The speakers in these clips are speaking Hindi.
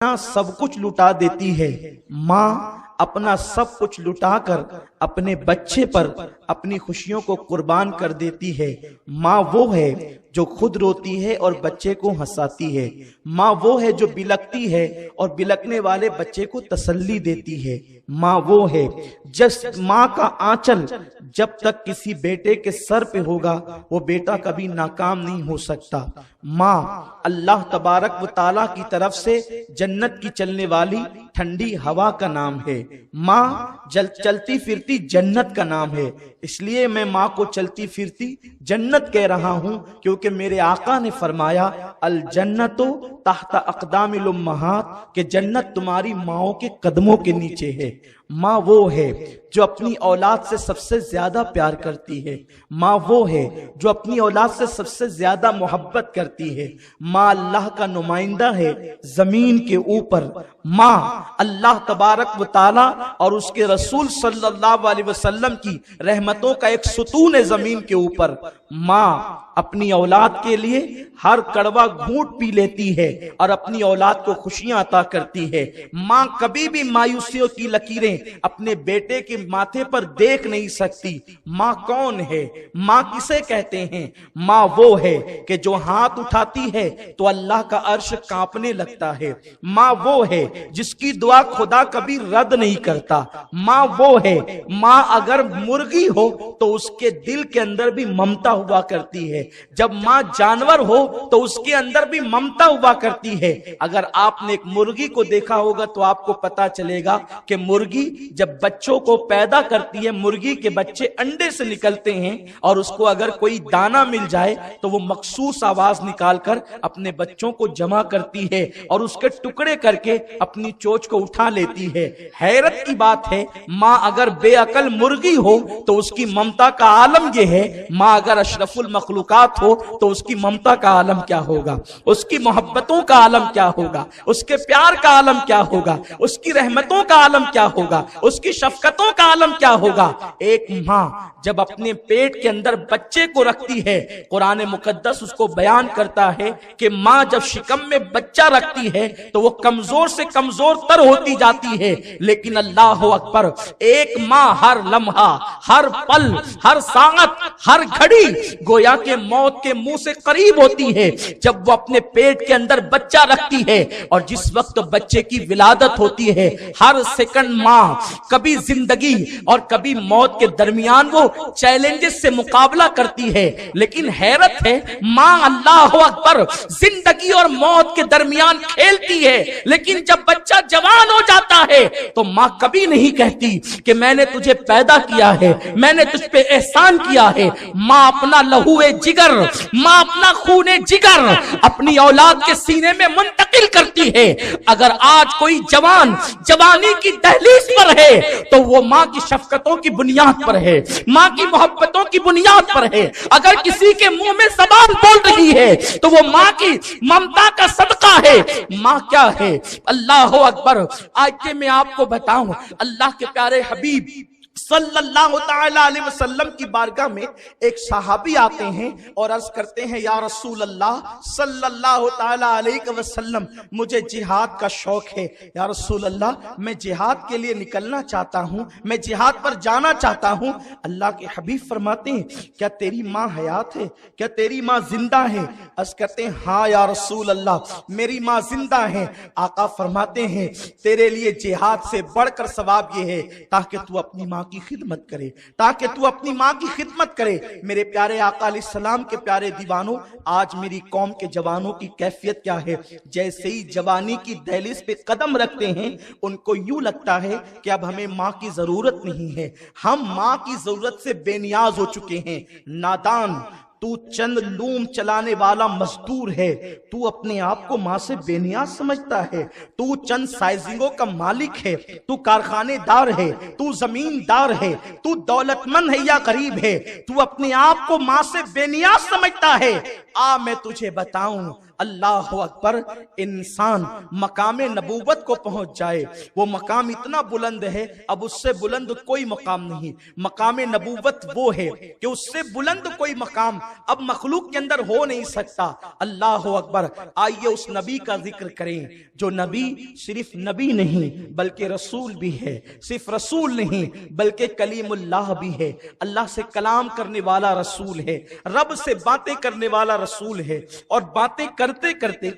सब कुछ लुटा देती है। माँ अपना सब कुछ लुटाकर अपने बच्चे पर अपनी खुशियों को कुर्बान कर देती है। माँ वो है जो खुद रोती है और बच्चे को हंसाती है। माँ वो है जो बिलकती है और बिलकने वाले बच्चे को तसल्ली देती है। माँ वो है जिस माँ का आंचल जब तक किसी बेटे के सर पे होगा वो बेटा कभी नाकाम नहीं हो सकता। माँ अल्लाह तबारक व ताला की तरफ से जन्नत की चलने वाली ठंडी हवा का नाम है। माँ चलती फिरती जन्नत का नाम है। इसलिए मैं माँ को चलती फिरती जन्नत कह रहा हूँ, क्योंकि मेरे आका ने फरमाया अल जन्नतो तहत अक़दामिल उम्महात, के जन्नत तुम्हारी माओ के कदमों के नीचे है। माँ वो है जो अपनी औलाद से सबसे ज्यादा प्यार करती है। माँ वो है जो अपनी औलाद से सबसे ज्यादा मोहब्बत करती है। माँ अल्लाह का नुमाइंदा है जमीन के ऊपर। माँ अल्लाह तबारक व ताला और उसके रसूल सल्लल्लाहु अलैहि वसल्लम की रहमतों का एक सुतून है जमीन के ऊपर। माँ अपनी औलाद के लिए हर कड़वा घूंट पी लेती है और अपनी औलाद को खुशियां अता करती है। माँ कभी भी मायूसियों की लकीरें अपने बेटे के माथे पर देख नहीं सकती। माँ कौन है? माँ किसे कहते हैं? माँ वो है कि जो हाथ उठाती है तो अल्लाह का अर्श कांपने लगता है। माँ वो है जिसकी दुआ खुदा कभी रद्द नहीं करता। माँ वो है, माँ अगर मुर्गी हो तो उसके दिल के अंदर भी ममता हुआ करती है। जब माँ जानवर हो तो उसके अंदर भी ममता हुआ करती है। अगर आपने एक मुर्गी को देखा होगा तो आपको पता चलेगा कि मुर्गी जब बच्चों को पैदा करती है, मुर्गी के बच्चे अंडे से निकलते हैं और उसको अगर कोई दाना मिल जाए तो वो मखसूस आवाज निकालकर अपने बच्चों को जमा करती है और उसके टुकड़े करके अपनी चोंच को उठा लेती है। हैरत की बात है, माँ अगर बेअकल मुर्गी हो तो उसकी ममता का आलम यह है। माँ अगर अशरफुल मखलूकात हो तो उसकी ममता का आलम क्या होगा, उसकी मोहब्बतों का आलम क्या होगा, उसके प्यार का आलम क्या होगा, उसकी रहमतों का आलम क्या होगा, उसकी शफकतों का आलम क्या होगा। एक माँ जब अपने पेट के अंदर बच्चे को रखती है, कुरान मुकद्दस उसको बयान करता है कि माँ जब शिकम में बच्चा रखती है तो वो कमजोर से कमजोर तर होती जाती है। लेकिन अल्लाह अकबर, एक माँ हर लम्हा, हर पल, हर साअत, हर घड़ी गोया के मौत के मुंह से करीब होती है जब वो अपने पेट के अंदर बच्चा रखती है। और जिस वक्त बच्चे की विलादत होती है, हर सेकंड माँ कभी जिंदगी और कभी मौत के दरमियान वो चैलेंजेस से मुकाबला करती है। लेकिन हैरत है, माँ अल्लाह अकबर जिंदगी और मौत के दरमियान खेलती है, लेकिन जब बच्चा जवान हो जाता है तो माँ कभी नहीं कहती कि मैंने तुझे पैदा किया है, मैंने तुझ पे एहसान किया है। माँ अपना लहूए जिगर, माँ अपना खूने जिगर अपनी औलाद के सीने में मुंतकिल करती है। अगर आज कोई जवान जवानी की दहलीज पर है तो वो माँ की शफकतों की बुनियाद पर है, माँ की मोहब्बतों की बुनियाद पर है। अगर किसी के मुंह में ज़बान बोल रही है तो वो माँ की ममता का सदका है। माँ क्या है? अल्लाह अकबर। आज के मैं आपको बताऊं, अल्लाह के प्यारे हबीब सल्लल्लाहु ताला अलैहि वसल्लम की बारगाह में एक सहाबी आते हैं और अर्ज करते हैं, या रसूल अल्लाह सल्लल्लाहु ताला अलैहि वसल्लम, मुझे जिहाद का शौक है। या रसूल अल्लाह, मैं जिहाद के लिए निकलना चाहता हूँ, मैं जिहाद पर जाना चाहता हूँ। अल्लाह के हबीब फरमाते हैं, क्या तेरी माँ हयात है? क्या तेरी माँ जिंदा है? अर्ज करते हैं, हाँ या रसूल अल्लाह, मेरी माँ जिंदा है। आका फरमाते हैं, तेरे लिए जिहाद से बढ़कर सवाब ये है ताकि तू अपनी माँ की खिदमत करे, ताकि तू अपनी माँ की खिदमत करे। मेरे प्यारे आका अलैहिस्सलाम के प्यारे दीवानों, आज मेरी कौम के जवानों की कैफियत क्या है? जैसे ही जवानी की दहलीज पे कदम रखते हैं उनको यूं लगता है कि अब हमें माँ की जरूरत नहीं है, हम माँ की जरूरत से बेनियाज हो चुके हैं। नादान, तू चंद लूम चलाने वाला मजदूर है, तू अपने आप को माँ से बेनियाज समझता है। तू चंद साइजिंगों का मालिक है, तू कारखानेदार है, तू जमींदार है, तू दौलतमंद है या गरीब है, तू अपने आप को माँ से बेनियाज समझता है। आ मैं तुझे बताऊं, अल्लाह अकबर, इंसान मकाम नबूवत को पहुंच जाए, वो मकाम इतना बुलंद है, अब उससे बुलंद कोई मकाम नहीं। मकाम नबूवत वो है कि उससे बुलंद कोई मकाम अब मखलूक के अंदर हो नहीं सकता। अल्लाह अकबर। आइए उस नबी का जिक्र करें जो नबी सिर्फ नबी नहीं बल्कि रसूल भी है, सिर्फ रसूल नहीं बल्कि कलीमुल्लाह भी है। अल्लाह से कलाम करने वाला रसूल है, रब से बातें करने वाला रसूल है। और बातें करते करते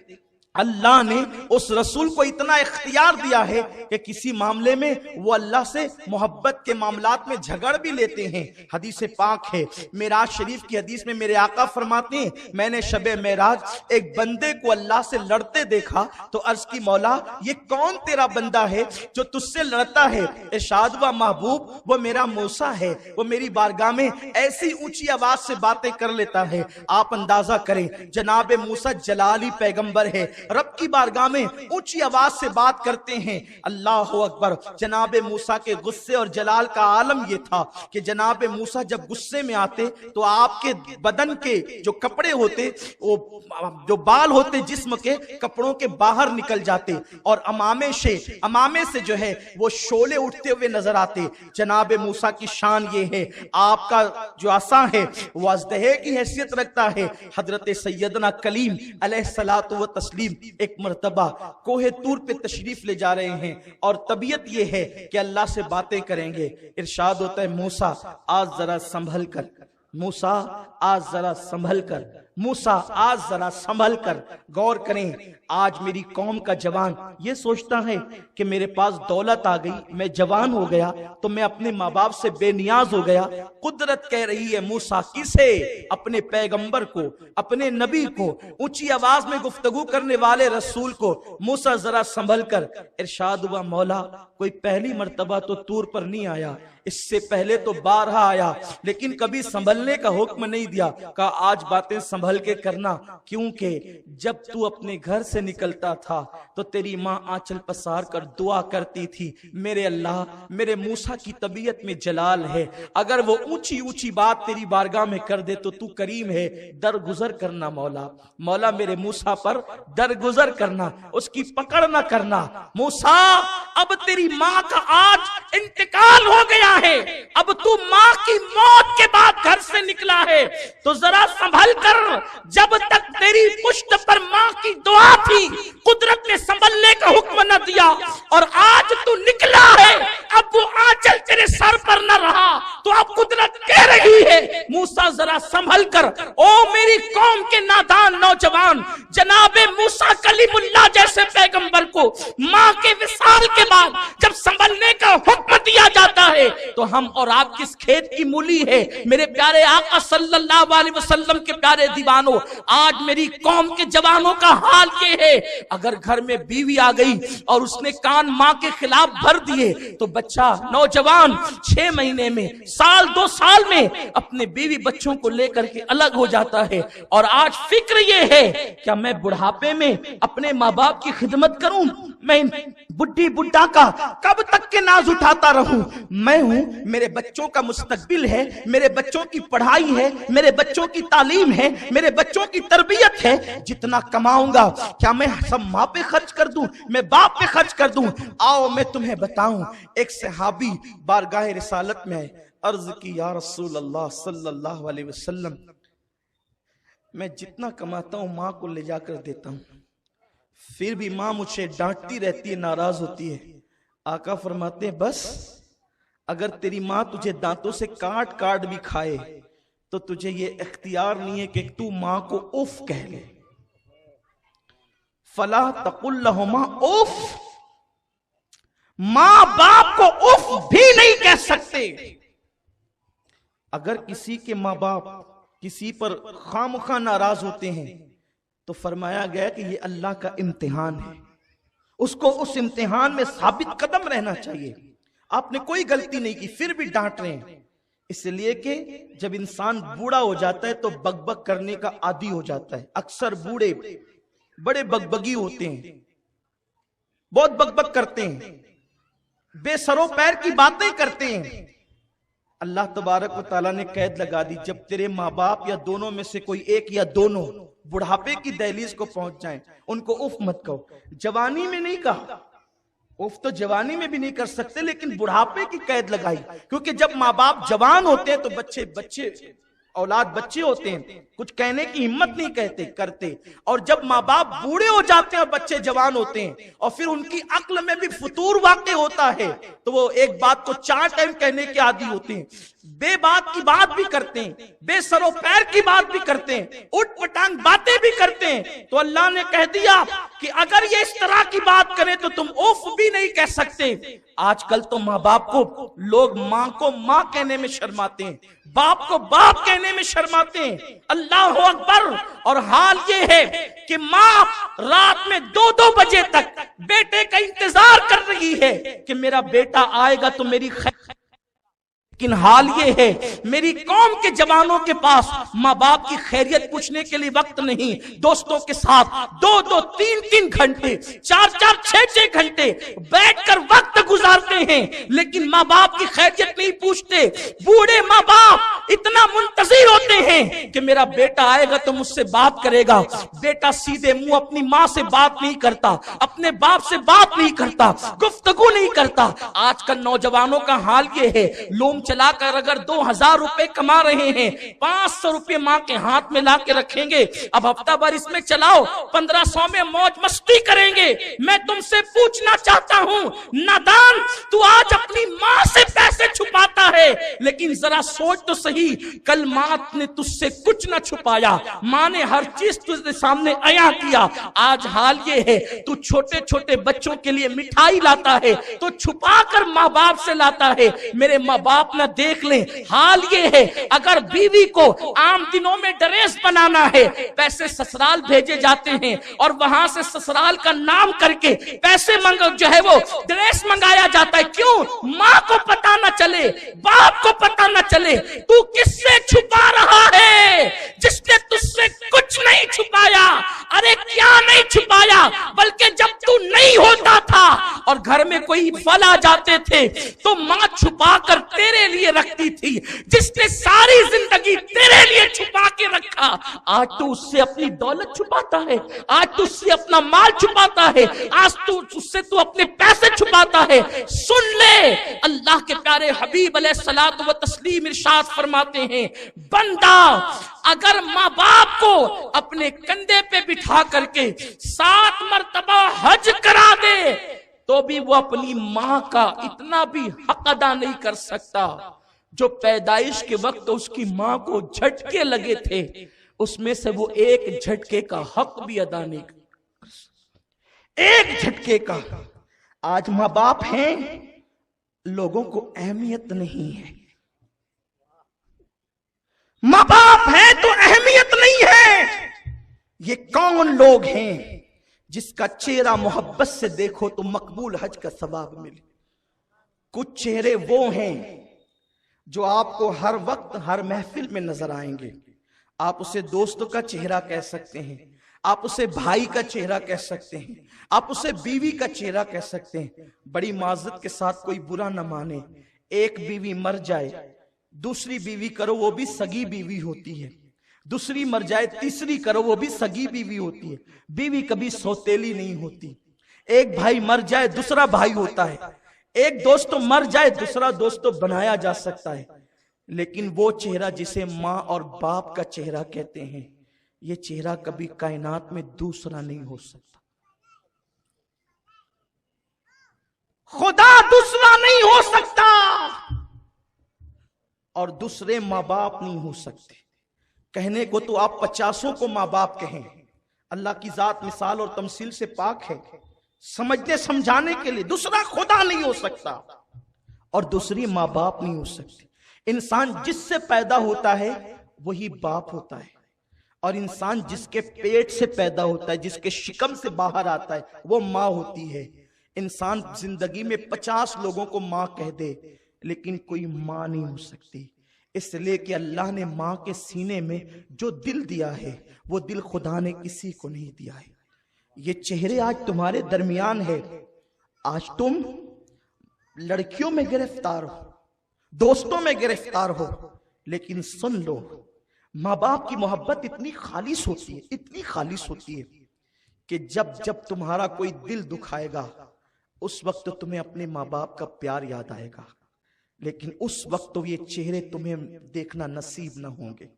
अल्लाह ने उस रसूल को इतना इख्तियार दिया है कि किसी मामले में वो अल्लाह से मोहब्बत के मामलात में झगड़ भी लेते हैं। हदीस पाक है, मेराज शरीफ की हदीस में मेरे आका फरमाते हैं, मैंने शबे मेराज एक बंदे को अल्लाह से लड़ते देखा तो अर्ज की, मौला ये कौन तेरा बंदा है जो तुझसे लड़ता है? इरशाद हुआ, महबूब वो मेरा मूसा है, वो मेरी बारगाह में ऐसी ऊंची आवाज से बातें कर लेता है। आप अंदाजा करें, जनाब मूसा जलाली पैगंबर है, रब की बारगाह में ऊंची आवाज से बात करते हैं। अल्लाह अकबर। जनाब मूसा के गुस्से और जलाल का आलम यह था कि जनाब मूसा जब गुस्से में आते तो आपके बदन के जो कपड़े होते, वो जो बाल होते जिस्म के, कपड़ों के बाहर निकल जाते और अमामे से जो है वो शोले उठते हुए नजर आते। जनाब मूसा की शान ये है, आपका जो आसा है वो अज़दहे की हैसियत रखता है। हजरत सैयदना कलीम अलैहिस्सलातु व तस्लीम एक मर्तबा कोहे तूर पे तशरीफ ले जा रहे हैं और तबीयत ये है कि अल्लाह से बातें करेंगे। इरशाद होता है, मूसा आज जरा संभल कर, मूसा आज जरा संभल कर, मूसा आज जरा संभल कर। गौर करें, आज मेरी कौम का जवान ये सोचता है कि मेरे पास दौलत आ गई, मैं जवान हो गया तो मैं अपने माँ बाप से बेनियाज हो गया। कुदरत कह रही है, मूसा किसे? अपने पैगंबर को, अपने नबी को, ऊंची आवाज में गुफ्तगू करने वाले रसूल को, मूसा जरा संभल कर। इरशाद हुआ, मौला कोई पहली मर्तबा तो तूर पर नहीं आया, इससे पहले तो बारहा आया, लेकिन कभी संभलने का हुक्म नहीं दिया। कहा आज बातें संभल के करना, क्योंकि जब तू अपने घर से निकलता था तो तेरी माँ आंचल पसार कर दुआ करती थी, मेरे अल्लाह मेरे मूसा की तबीयत में जलाल है, अगर वो ऊंची ऊंची बात तेरी बारगाह में कर दे तो तू करीम है, दरगुजर करना मौला, मौला मेरे मूसा पर दरगुजर करना, उसकी पकड़ ना करना। मूसा अब तेरी माँ का आज इंतकाल हो गया है, अब तू माँ की मौत के बाद घर से निकला है तो जरा संभल कर। जब तक तेरी पुश्त पर माँ की दुआ थी कुदरत ने संभलने का हुक्म न दिया, और आज तू निकला है, अब वो आंचल तेरे सर पर न रहा तो अब कुदरत कह रही है, मूसा जरा संभल कर। ओ मेरी कौम के नादान नौजवान, जनाबे मूसा कलीमुल्लाह जैसे पैगंबर को माँ के विसाल के बाद जब संभलने का हुक्म दिया जाता है तो हम और आप किस खेत की मूली है? मेरे प्यारे आका सल्लल्लाहु अलैहि वसल्लम के प्यारे दीवानों, आज मेरी कौम के जवानों का हाल ये है, अगर घर में बीवी आ गई और उसने कान माँ के खिलाफ भर दिए तो बच्चा नौजवान 6 महीने में, साल 2 साल में अपने बीवी बच्चों को लेकर के अलग हो जाता है। और आज फिक्र ये है, क्या मैं बुढ़ापे में अपने माँ बाप की खिदमत करूं? मैं बुढ़ी बुढ़ा का कब तक के नाज उठाता रहूं? मैं हूं, मेरे बच्चों का मुस्तकबिल है, मेरे बच्चों की पढ़ाई है, मेरे बच्चों की तालीम है, मेरे बच्चों की तरबियत है। जितना कमाऊंगा क्या मैं सब माँ पे खर्च कर दूं, मैं बाप पे खर्च कर दूं? आओ मैं तुम्हें बताऊं, एक सहाबी बारगाह रिसालत में अर्ज की, या रसूल अल्लाह सल्लल्लाहु अलैहि वसल्लम, मैं जितना कमाता हूं माँ को ले जाकर देता हूं, फिर भी माँ मुझे डांटती रहती है, नाराज होती है। आका फरमाते हैं, बस अगर तेरी माँ तुझे दांतों से काट काट भी खाए तो तुझे ये इख्तियार नहीं है कि तू माँ को उफ कह ले। फला तकुल लहुमा उफ, माँ बाप को उफ भी नहीं कह सकते। अगर किसी के माँ बाप किसी पर खामखा नाराज होते हैं तो फरमाया गया कि ये अल्लाह का इम्तिहान है, उसको उस इम्तिहान में साबित कदम रहना चाहिए। आपने कोई गलती नहीं की फिर भी डांट रहे हैं, इसलिए कि जब इंसान बूढ़ा हो जाता है तो बकबक करने का आदी हो जाता है। अक्सर बूढ़े बड़े बकबगी होते हैं, बहुत बकबक करते हैं, बेसरो पैर की बातें करते हैं। अल्लाह तबारक व तआला ने कैद लगा दी, जब तेरे माँ बाप या दोनों में से कोई एक या दोनों बुढ़ापे की दहलीज को पहुंच जाएं, उनको उफ मत कहो। जवानी में नहीं कहा, उफ तो जवानी में भी नहीं कर सकते, लेकिन बुढ़ापे की कैद लगाई, क्योंकि जब माँ बाप जवान होते हैं तो बच्चे औलाद बच्चे होते हैं, कुछ कहने की हिम्मत नहीं करते, और जब माँ बाप बूढ़े हो जाते हैं और बच्चे जवान होते हैं और फिर उनकी अक्ल में भी फुतूर वाक़ई होता है, तो वो एक बात को 4 टाइम कहने के आदी होते हैं, बेबात की बात भी करते हैं, बेसरो पैर की बात भी करते हैं, उठ पटांग बातें भी करते हैं। तो अल्लाह ने कह दिया कि अगर ये इस तरह की बात करें तो तुम उफ भी नहीं कह सकते। आजकल तो माँ बाप को लोग माँ को माँ कहने में शर्माते हैं, बाप को बाप कहने में शर्माते हैं। अल्लाह अकबर। और हाल ये है कि माँ रात में 2-2 बजे तक बेटे का इंतजार कर रही है कि मेरा बेटा आएगा तो मेरी लेकिन हाल ये है मेरी कौम के जवानों के पास माँ बाप की खैरियत पूछने के लिए वक्त नहीं, दोस्तों के साथ 2-2, 3-3 घंटे, 4-4, 6-6 घंटे बैठकर वक्त गुजारते हैं, लेकिन माँ बाप की खैरियत नहीं पूछते। बूढ़े माँ बाप इतना मुंतजिर होते हैं कि मेरा बेटा आएगा तो मुझसे बात करेगा। बेटा सीधे मुंह अपनी माँ से बात नहीं करता, अपने बाप से बात नहीं करता, गुफ्तगू नहीं करता। आजकल नौजवानों का हाल ये है, लोम चलाकर अगर 2000 रुपए कमा रहे हैं, 500 रुपए माँ के हाथ में ला के रखेंगे, अब हफ्ता भर इसमें चलाओ, 1500 में मौज मस्ती करेंगे। मैं तुमसे पूछना चाहता हूँ, नादान, तू आज अपनी माँ से पैसे छुपाता है, लेकिन जरा सोच तो सही, कल माँ ने तुझसे कुछ ना छुपाया, माँ ने हर चीज तुझे सामने अया किया। आज हाल ये है, तू छोटे छोटे बच्चों के लिए मिठाई लाता है तो छुपा कर माँ बाप से लाता है। मेरे माँ बाप ना देख ले। हाल ये है, अगर बीवी को आम दिनों में ड्रेस बनाना है, पैसे ससुराल भेजे जाते हैं और वहां से ससुराल का नाम करके पैसे जो है वो ड्रेस मंगाया जाता है। क्यों? माँ को पता न चले, बाप को पता न चले तू किससे छुपा रहा है, जिसने तुझसे कुछ नहीं छुपाया। अरे क्या नहीं छुपाया, बल्कि जब तू नहीं होता था और घर में कोई फल आ जाते थे तो माँ छुपा कर तेरे लिए रखती थी, जिसने सारी जिंदगी तेरे लिए छुपा के रखा। आज तू उससे अपनी दौलत छुपाता है, आज तू उससे अपना माल छुपाता है, आज तू उससे तू अपने पैसे छुपाता है। सुन ले, अल्लाह के प्यारे हबीब अलैहिस्सलातु व तस्लीम इरशाद फरमाते हैं, बंदा अगर माँ बाप को अपने कंधे पे बिठा करके 7 मरतबा हज करा दे तो भी वो अपनी माँ का इतना भी हक अदा नहीं कर सकता जो पैदाइश के वक्त उसकी माँ को झटके लगे थे, उसमें से वो एक झटके का हक भी अदा नहीं कर सकता, एक झटके का। आज माँ बाप हैं, लोगों को अहमियत नहीं है। माँ बाप है तो अहमियत नहीं है। ये कौन लोग हैं जिसका चेहरा मोहब्बत से देखो तो मकबूल हज का सवाब मिले। कुछ चेहरे वो हैं जो आपको हर वक्त हर महफिल में नजर आएंगे। आप उसे दोस्तों का चेहरा कह सकते हैं, आप उसे भाई का चेहरा कह सकते हैं, आप उसे बीवी का चेहरा कह सकते हैं। बड़ी माजरत के साथ कोई बुरा न माने, एक बीवी मर जाए, दूसरी बीवी करो वो भी सगी बीवी होती है, दूसरी मर जाए तीसरी करो वो भी सगी बीवी होती है। बीवी कभी सौतेली नहीं होती। एक भाई मर जाए दूसरा भाई होता है, एक दोस्त मर जाए दूसरा दोस्त बनाया जा सकता है, लेकिन वो चेहरा जिसे माँ और बाप का चेहरा कहते हैं, ये चेहरा कभी कायनात में दूसरा नहीं हो सकता। खुदा दूसरा नहीं हो सकता और दूसरे माँ बाप नहीं हो सकते। कहने को तो आप 50 को माँ बाप कहें, अल्लाह की जात मिसाल और तमसील से पाक है। समझने समझाने के लिए दूसरा खुदा नहीं हो सकता और दूसरी माँ बाप नहीं हो सकती। इंसान जिससे पैदा होता है वही बाप होता है, और इंसान जिसके पेट से पैदा होता है, जिसके शिकम से बाहर आता है, वो माँ होती है। इंसान जिंदगी में 50 लोगों को माँ कह दे, लेकिन कोई माँ नहीं हो सकती, इसलिए कि अल्लाह ने माँ के सीने में जो दिल दिया है वो दिल खुदा ने किसी को नहीं दिया है। ये चेहरे आज तुम्हारे दरमियान है। आज तुम लड़कियों में गिरफ्तार हो, दोस्तों में गिरफ्तार हो, लेकिन सुन लो, माँ बाप की मोहब्बत इतनी खालिस होती है, इतनी खालिस होती है कि जब जब तुम्हारा कोई दिल दुखाएगा उस वक्त तो तुम्हें अपने माँ बाप का प्यार याद आएगा, लेकिन उस वक्त तो ये चेहरे तुम्हें देखना नसीब न होंगे।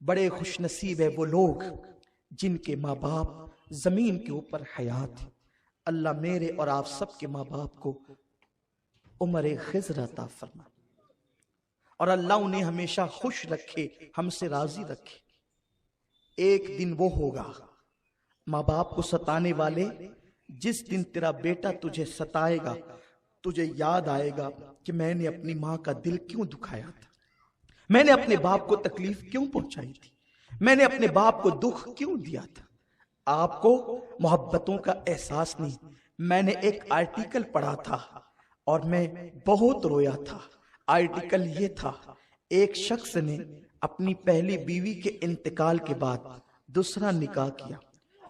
बड़े खुश नसीब है वो लोग जिनके माँ बाप जमीन के ऊपर हयात है। अल्लाह मेरे और आप सबके माँ बाप को उम्र खिज़र अता फरमा और अल्लाह उन्हें हमेशा खुश रखे, हमसे राजी रखे। एक दिन वो होगा माँ बाप को सताने वाले, जिस दिन तेरा बेटा तुझे सताएगा, तुझे याद आएगा कि मैंने अपनी माँ का दिल क्यों दुखाया था, मैंने अपने बाप को तकलीफ क्यों पहुंचाई थी, मैंने अपने बाप को दुख क्यों दिया था। आपको मोहब्बतों का एहसास नहीं। मैंने एक आर्टिकल पढ़ा था और मैं बहुत रोया था। आर्टिकल ये था, एक शख्स ने अपनी पहली बीवी के इंतकाल के बाद दूसरा निकाह किया।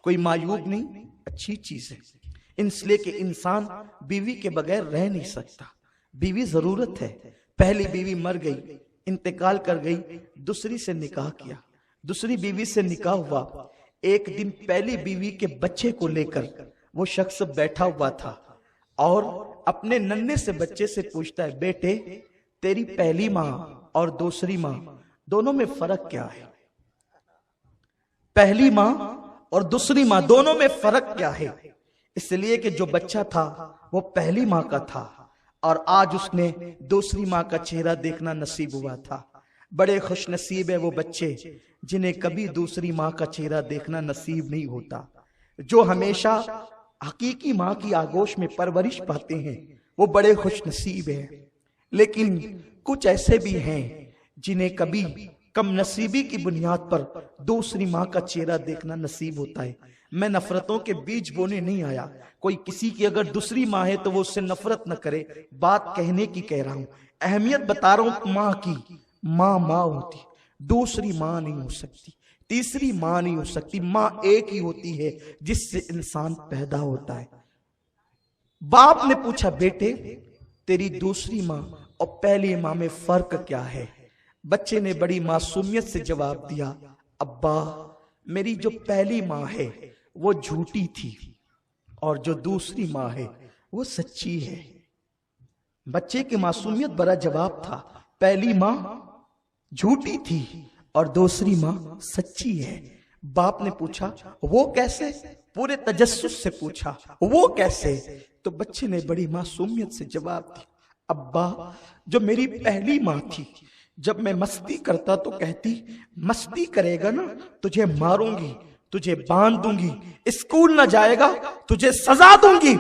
कोई मायूब नहीं, अच्छी चीज है, इसलिए कि इंसान बीवी के बगैर रह नहीं सकता, बीवी जरूरत है। पहली बीवी मर गई, इंतकाल कर गई, दूसरी से निकाह किया, दूसरी बीवी से निकाह हुआ। एक दिन पहली बीवी के बच्चे को लेकर वो शख्स बैठा हुआ था और अपने नन्हे से बच्चे से पूछता है, बेटे तेरी पहली माँ और दूसरी माँ दोनों में फर्क क्या है? पहली माँ और दूसरी माँ दोनों में फर्क क्या है? इसलिए कि जो बच्चा था वो पहली माँ का था और आज उसने दूसरी माँ का चेहरा देखना नसीब हुआ था। बड़े खुश नसीब है वो बच्चे जिन्हें कभी दूसरी माँ का चेहरा देखना नसीब नहीं होता। जो हमेशा हकीकी माँ की आगोश में परवरिश पाते हैं वो बड़े खुश नसीब है। लेकिन कुछ ऐसे भी हैं जिन्हें कभी कम नसीबी की बुनियाद पर दूसरी माँ का चेहरा देखना नसीब होता है। मैं नफरतों के बीज बोने नहीं आया। कोई किसी की अगर दूसरी माँ है तो वो उससे नफरत न करे, बात कहने की कह रहा हूं, अहमियत बता रहा हूं माँ की। माँ माँ होती, दूसरी माँ नहीं हो सकती, तीसरी माँ नहीं हो सकती। माँ एक ही होती है जिससे इंसान पैदा होता है। बाप ने पूछा, बेटे तेरी दूसरी माँ और पहली माँ में फर्क क्या है? बच्चे ने बड़ी मासूमियत से जवाब दिया, अब्बा मेरी जो पहली माँ है वो झूठी थी और जो दूसरी माँ है वो सच्ची है। बच्चे की मासूमियत भरा जवाब था, पहली माँ झूठी थी और दूसरी माँ सच्ची है। बाप ने पूछा वो कैसे? पूरे तजस्सुस से पूछा वो कैसे? तो बच्चे ने बड़ी मासूमियत से जवाब दिया, अब्बा जो मेरी पहली माँ थी, जब मैं मस्ती करता तो कहती मस्ती करेगा ना तुझे मारूंगी, तुझे बांध दूंगी, स्कूल न जाएगा तुझे सजा दूंगी।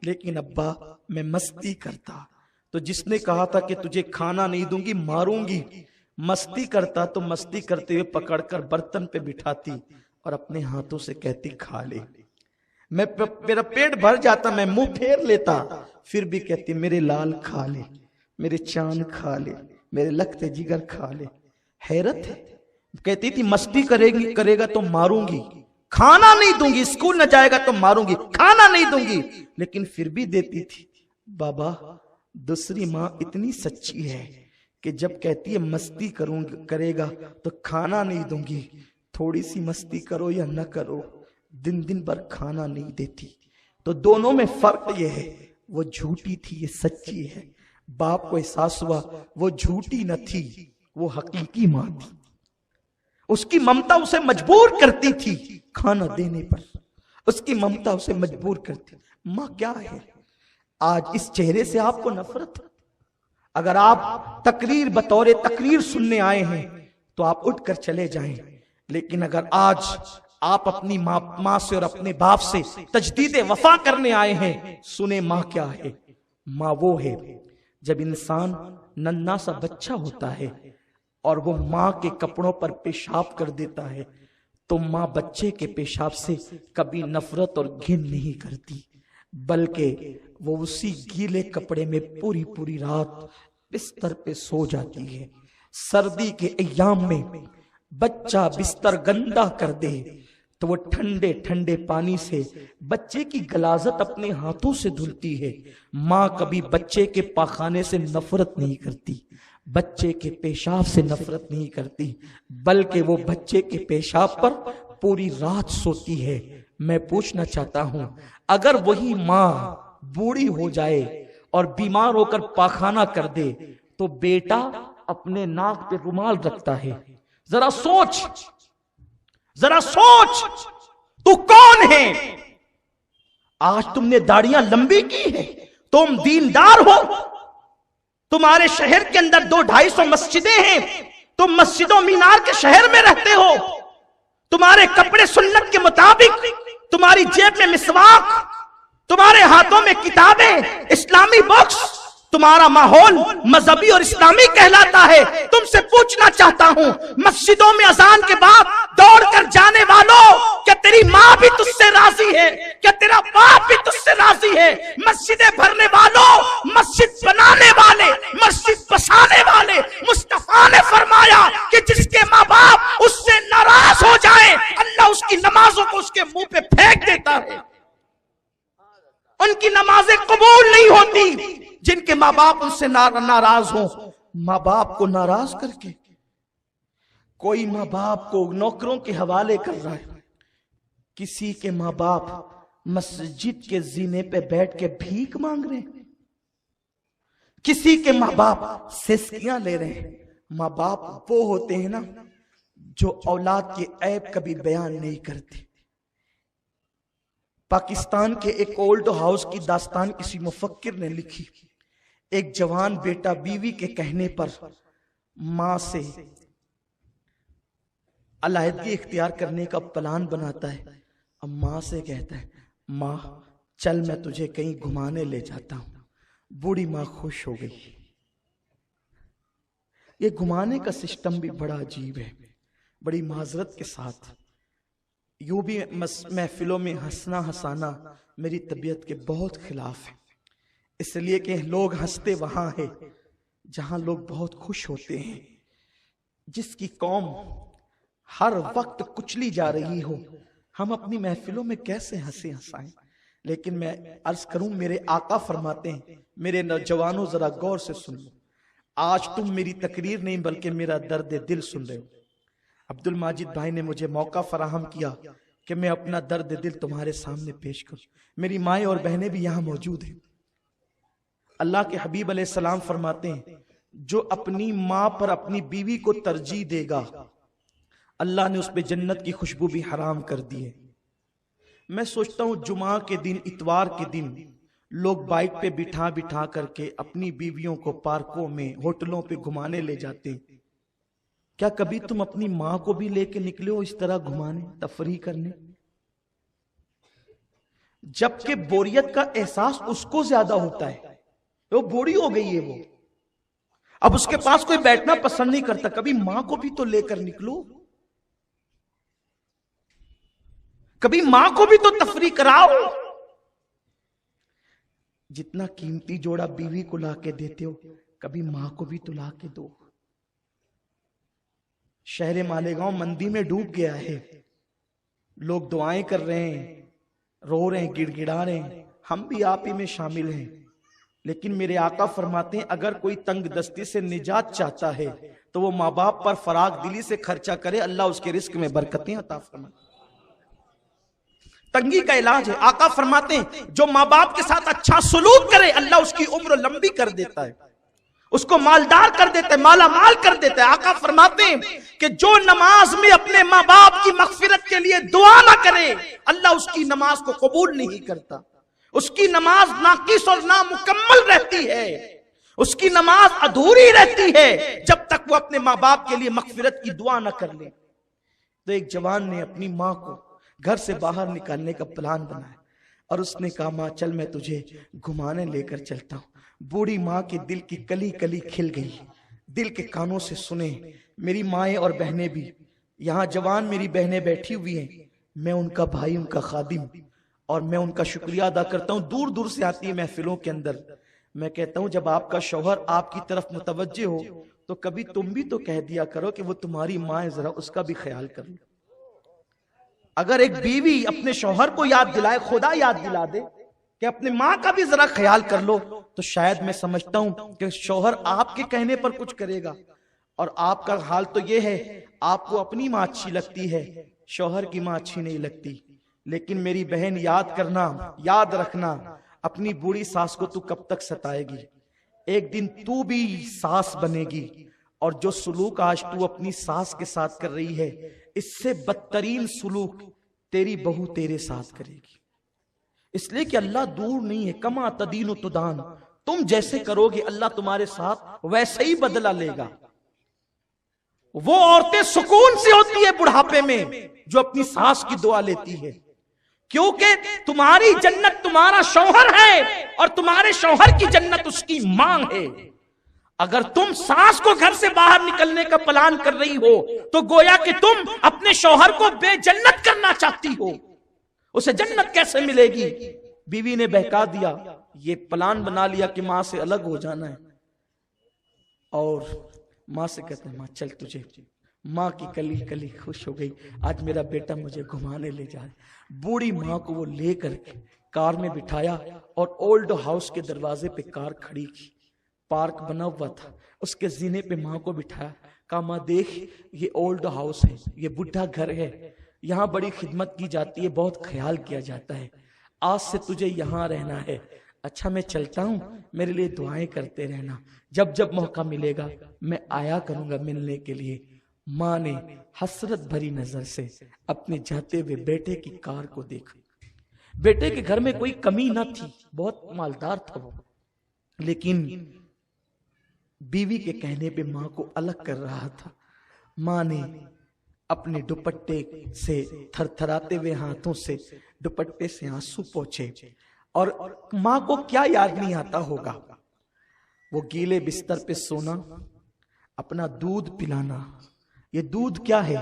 लेकिन अब्बा मैं मस्ती करता तो जिसने कहा था कि तुझे खाना नहीं दूंगी मारूंगी, मस्ती करता तो मस्ती करते हुए पकड़कर बर्तन पे बिठाती और अपने हाथों से कहती खा ले। मेरा पेट भर जाता, मैं मुंह फेर लेता, फिर भी कहती मेरे लाल खा ले, मेरे चांद खा ले, मेरे लखते जिगर खा ले। हैरत है, कहती थी मस्ती करेगा तो मारूंगी, खाना नहीं दूंगी, स्कूल न जाएगा तो मारूंगी, खाना नहीं दूंगी, लेकिन फिर भी देती थी। बाबा दूसरी माँ इतनी सच्ची है कि जब कहती है मस्ती करेगा तो खाना नहीं दूंगी, थोड़ी सी मस्ती करो या न करो दिन दिन भर खाना नहीं देती। तो दोनों में फर्क यह है, वो झूठी थी ये सच्ची है। बाप को एहसास हुआ वो झूठी न थी, वो हकीकी माँ थी। उसकी ममता उसे मजबूर करती थी खाना देने पर, उसकी ममता उसे मजबूर करती। माँ क्या है? आज इस चेहरे से आपको नफरत है। अगर आप तकरीर बतौर तकरीर सुनने आए हैं तो आप उठकर चले जाएं, लेकिन अगर आज आप अपनी माँ से और अपने बाप से तजदीद वफा करने आए हैं, सुने माँ क्या है। माँ वो है जब इंसान नन्हा सा बच्चा होता है और वो माँ के कपड़ों पर पेशाब कर देता है तो माँ बच्चे के पेशाब से कभी नफरत और घिन नहीं करती, बल्कि वो उसी गीले कपड़े में पूरी पूरी रात बिस्तर पे सो जाती है। सर्दी के अय्याम में बच्चा बिस्तर गंदा कर दे तो वो ठंडे ठंडे पानी से बच्चे की गलाजत अपने हाथों से धुलती है। माँ कभी बच्चे के पाखाने से नफरत नहीं करती, बच्चे के पेशाब से नफरत नहीं करती, बल्कि वो बच्चे के पेशाब पर पूरी रात सोती है। मैं पूछना चाहता हूं, अगर वही माँ बूढ़ी हो जाए और बीमार होकर पाखाना कर दे तो बेटा अपने नाक पे रुमाल रखता है। जरा सोच, जरा सोच, तू कौन है? आज तुमने दाढ़ियां लंबी की है, तुम दीनदार हो। तुम्हारे शहर के अंदर 200-250 मस्जिदें हैं, तुम मस्जिदों मीनार के शहर में रहते हो। तुम्हारे कपड़े सुन्नत के मुताबिक, तुम्हारी जेब में मिसवाक, तुम्हारे हाथों में किताबें, इस्लामी बुक्स, तुम्हारा माहौल मजहबी और इस्लामी कहलाता है। तुमसे पूछना चाहता हूं, मस्जिदों में अजान के बाद दौड़कर जाने वालों, क्या तेरी माँ भी तुझसे राजी है? क्या तेरा बाप भी तुझसे राजी है? मस्जिदें भरने वालों, मस्जिद बनाने वाले, मस्जिद बसाने वाले, मुस्तफा ने फरमाया कि जिसके माँ बाप उससे नाराज हो जाए, अल्लाह उसकी नमाजों को उसके मुंह पे फेंक देता है। उनकी नमाजें कबूल नहीं होती जिनके माँ बाप उनसे नाराज हो। माँ बाप को नाराज करके कोई माँ बाप को नौकरों के हवाले कर रहा है, किसी के माँ बाप मस्जिद के जीने पे बैठ के भीख मांग रहे हैं, किसी के माँ बाप सिसकियां ले रहे हैं। माँ बाप वो होते हैं ना जो औलाद के ऐब कभी बयान नहीं करते। पाकिस्तान के एक ओल्ड हाउस की दास्तान किसी मुफक्किर ने लिखी। एक जवान बेटा बीवी के कहने पर मां से अलहदगी इख्तियार करने का प्लान बनाता है। अब मां से कहता है, मां चल मैं तुझे कहीं घुमाने ले जाता हूं। बूढ़ी मां खुश हो गई। ये घुमाने का सिस्टम भी बड़ा अजीब है, बड़ी माजरत के साथ। यूं भी महफिलों में हंसना हंसाना मेरी तबीयत के बहुत खिलाफ है, इसलिए कि लोग हंसते वहां है जहां लोग बहुत खुश होते हैं। जिसकी कौम हर वक्त कुचली जा रही हो, हम अपनी महफिलों में कैसे हंसे हंसाएं। लेकिन मैं अर्ज करूं, मेरे आका फरमाते हैं, मेरे नौजवानों जरा गौर से सुन लो, आज तुम मेरी तकरीर नहीं बल्कि मेरा दर्द दिल सुन रहे हो। अब्दुल माजिद भाई ने मुझे मौका फराहम किया कि मैं अपना दर्द दिल तुम्हारे सामने पेश करूं। मेरी माएँ और बहनें भी यहां मौजूद हैं। अल्लाह के हबीब अलैहिस्सलाम फरमाते हैं, जो अपनी माँ पर अपनी बीवी को तरजीह देगा, अल्लाह ने उस पर जन्नत की खुशबू भी हराम कर दी है। मैं सोचता हूं जुमा के दिन, इतवार के दिन लोग बाइक पे बिठा बिठा करके अपनी बीवियों को पार्कों में, होटलों पे घुमाने ले जाते हैं। क्या कभी तुम अपनी मां को भी लेके निकले हो इस तरह घुमाने, तफरीह करने? जबकि बोरियत का एहसास उसको ज्यादा होता है, वो बूढ़ी हो गई है, वो अब उसके पास कोई बैठना पसंद नहीं करता। कभी मां को भी तो लेकर निकलो, कभी मां को भी तो तफरीह कराओ। जितना कीमती जोड़ा बीवी को लाके देते हो, कभी मां को भी तो लाके दो। शहर मालेगांव मंदी में डूब गया है, लोग दुआएं कर रहे हैं, रो रहे हैं, गिड़गिड़ा रहे हैं, हम भी आप ही में शामिल हैं। लेकिन मेरे आका फरमाते हैं, अगर कोई तंग दस्ती से निजात चाहता है तो वो माँ बाप पर फराग दिली से खर्चा करे, अल्लाह उसके रिस्क में बरकतें अता फरमाए। तंगी का इलाज है। आका फरमाते हैं, जो माँ बाप के साथ अच्छा सलूक करे, अल्लाह उसकी उम्र लंबी कर देता है, उसको मालदार कर देता है, माला माल कर देता है। आका फरमाते हैं कि जो नमाज में अपने माँ बाप की मगफिरत के लिए दुआ ना करे, अल्लाह उसकी नमाज को कबूल नहीं करता। उसकी नमाज नाकिस और नामुकम्मल रहती है, उसकी नमाज अधूरी रहती है जब तक वो अपने माँ बाप के लिए मगफिरत की दुआ ना कर ले। तो एक जवान ने अपनी माँ को घर से बाहर निकालने का प्लान बनाया और उसने कहा, माँ चल मैं तुझे घुमाने लेकर चलता हूँ। बूढ़ी माँ के दिल की कली कली खिल गई, दिल के कानों से सुने। मेरी माएँ और बहनें भी यहाँ, जवान मेरी बहनें बैठी हुई हैं, मैं उनका भाई, उनका खादिम, और मैं उनका शुक्रिया अदा करता हूँ। दूर दूर से आती है महफिलों के अंदर। मैं कहता हूँ, जब आपका शौहर आपकी तरफ मुतवज्जे हो तो कभी तुम भी तो कह दिया करो कि वो तुम्हारी माँ है, जरा उसका भी ख्याल कर लो। अगर एक बीवी अपने शौहर को याद दिलाए, खुदा याद दिला दे कि अपने माँ का भी जरा ख्याल कर लो, तो शायद मैं समझता हूं कि शौहर आपके कहने पर कुछ करेगा। और आपका हाल तो ये है, आपको अपनी माँ अच्छी लगती है, शौहर की माँ अच्छी नहीं लगती। लेकिन मेरी बहन याद करना, याद रखना, अपनी बूढ़ी सास को तू कब तक सताएगी? एक दिन तू भी सास बनेगी और जो सुलूक आज तू अपनी सास के साथ कर रही है, इससे बदतरीन सुलूक तेरी बहू तेरे साथ करेगी। इसलिए कि अल्लाह दूर नहीं है, कमा तदीन तुदान, तुम जैसे करोगे अल्लाह तुम्हारे साथ वैसे ही बदला लेगा। वो औरतें सुकून से होती है बुढ़ापे में जो अपनी सास की दुआ लेती है, क्योंकि तुम्हारी जन्नत तुम्हारा शौहर है और तुम्हारे शौहर की जन्नत उसकी मां है। अगर तुम सास को घर से बाहर निकलने का प्लान कर रही हो तो गोया कि तुम अपने शौहर को बेजन्नत करना चाहती हो। उसे जन्नत कैसे मिलेगी? बीवी ने बहका दिया, ये प्लान बना लिया कि मां से अलग हो जाना है, और मां से कहते हैं मां चल तुझे, मां की कली कली खुश हो गई, आज मेरा बेटा मुझे घुमाने ले जा रहा। बूढ़ी मां को वो लेकर कार में बिठाया और ओल्ड हाउस के दरवाजे पे कार खड़ी की, पार्क बना हुआ था, उसके जीने पे मां को बिठाया, कहा मां देख ये ओल्ड हाउस है, ये बुढ़ा घर है, यहाँ बड़ी खिदमत की जाती है, बहुत ख्याल किया जाता है, आज से तुझे यहाँ रहना है। अच्छा मैं चलता हूं, मेरे लिए दुआएं करते रहना, जब जब मौका मिलेगा मैं आया करूंगा मिलने के लिए। मां ने हसरत भरी नजर से अपने जाते हुए बेटे की कार को देखा। बेटे के घर में कोई कमी न थी, बहुत मालदार था वो, लेकिन बीवी के कहने पे मां को अलग कर रहा था। मां ने अपने दुपट्टे से थरथराते हुए हाथों से दुपट्टे से आंसू पोंछे, और मां को क्या याद नहीं आता होगा, वो गीले बिस्तर पे सोना, अपना दूध पिलाना। ये दूध क्या है?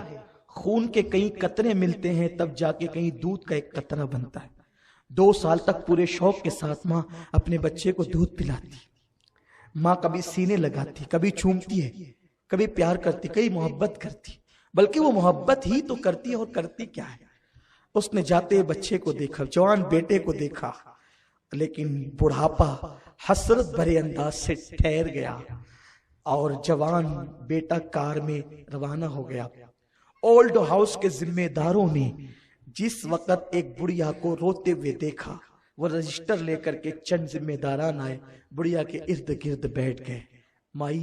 खून के कई कतरे मिलते हैं तब जाके कहीं दूध का एक कतरा बनता है। 2 साल तक पूरे शौक के साथ मां अपने बच्चे को दूध पिलाती। मां कभी सीने लगाती, कभी चूमती है, कभी प्यार करती, कभी मोहब्बत करती, बल्कि वो मोहब्बत ही तो करती है। और करती क्या है? उसने जाते बच्चे को देखा, जवान बेटे को देखा, लेकिन बुढ़ापा हसरत भरे अंदाज से ठहर गया और जवान बेटा कार में रवाना हो गया। ओल्ड हाउस के जिम्मेदारों ने जिस वक्त एक बुढ़िया को रोते हुए देखा, वो रजिस्टर लेकर के चंद जिम्मेदारान आए, बुढ़िया के इर्द गिर्द बैठ गए। माई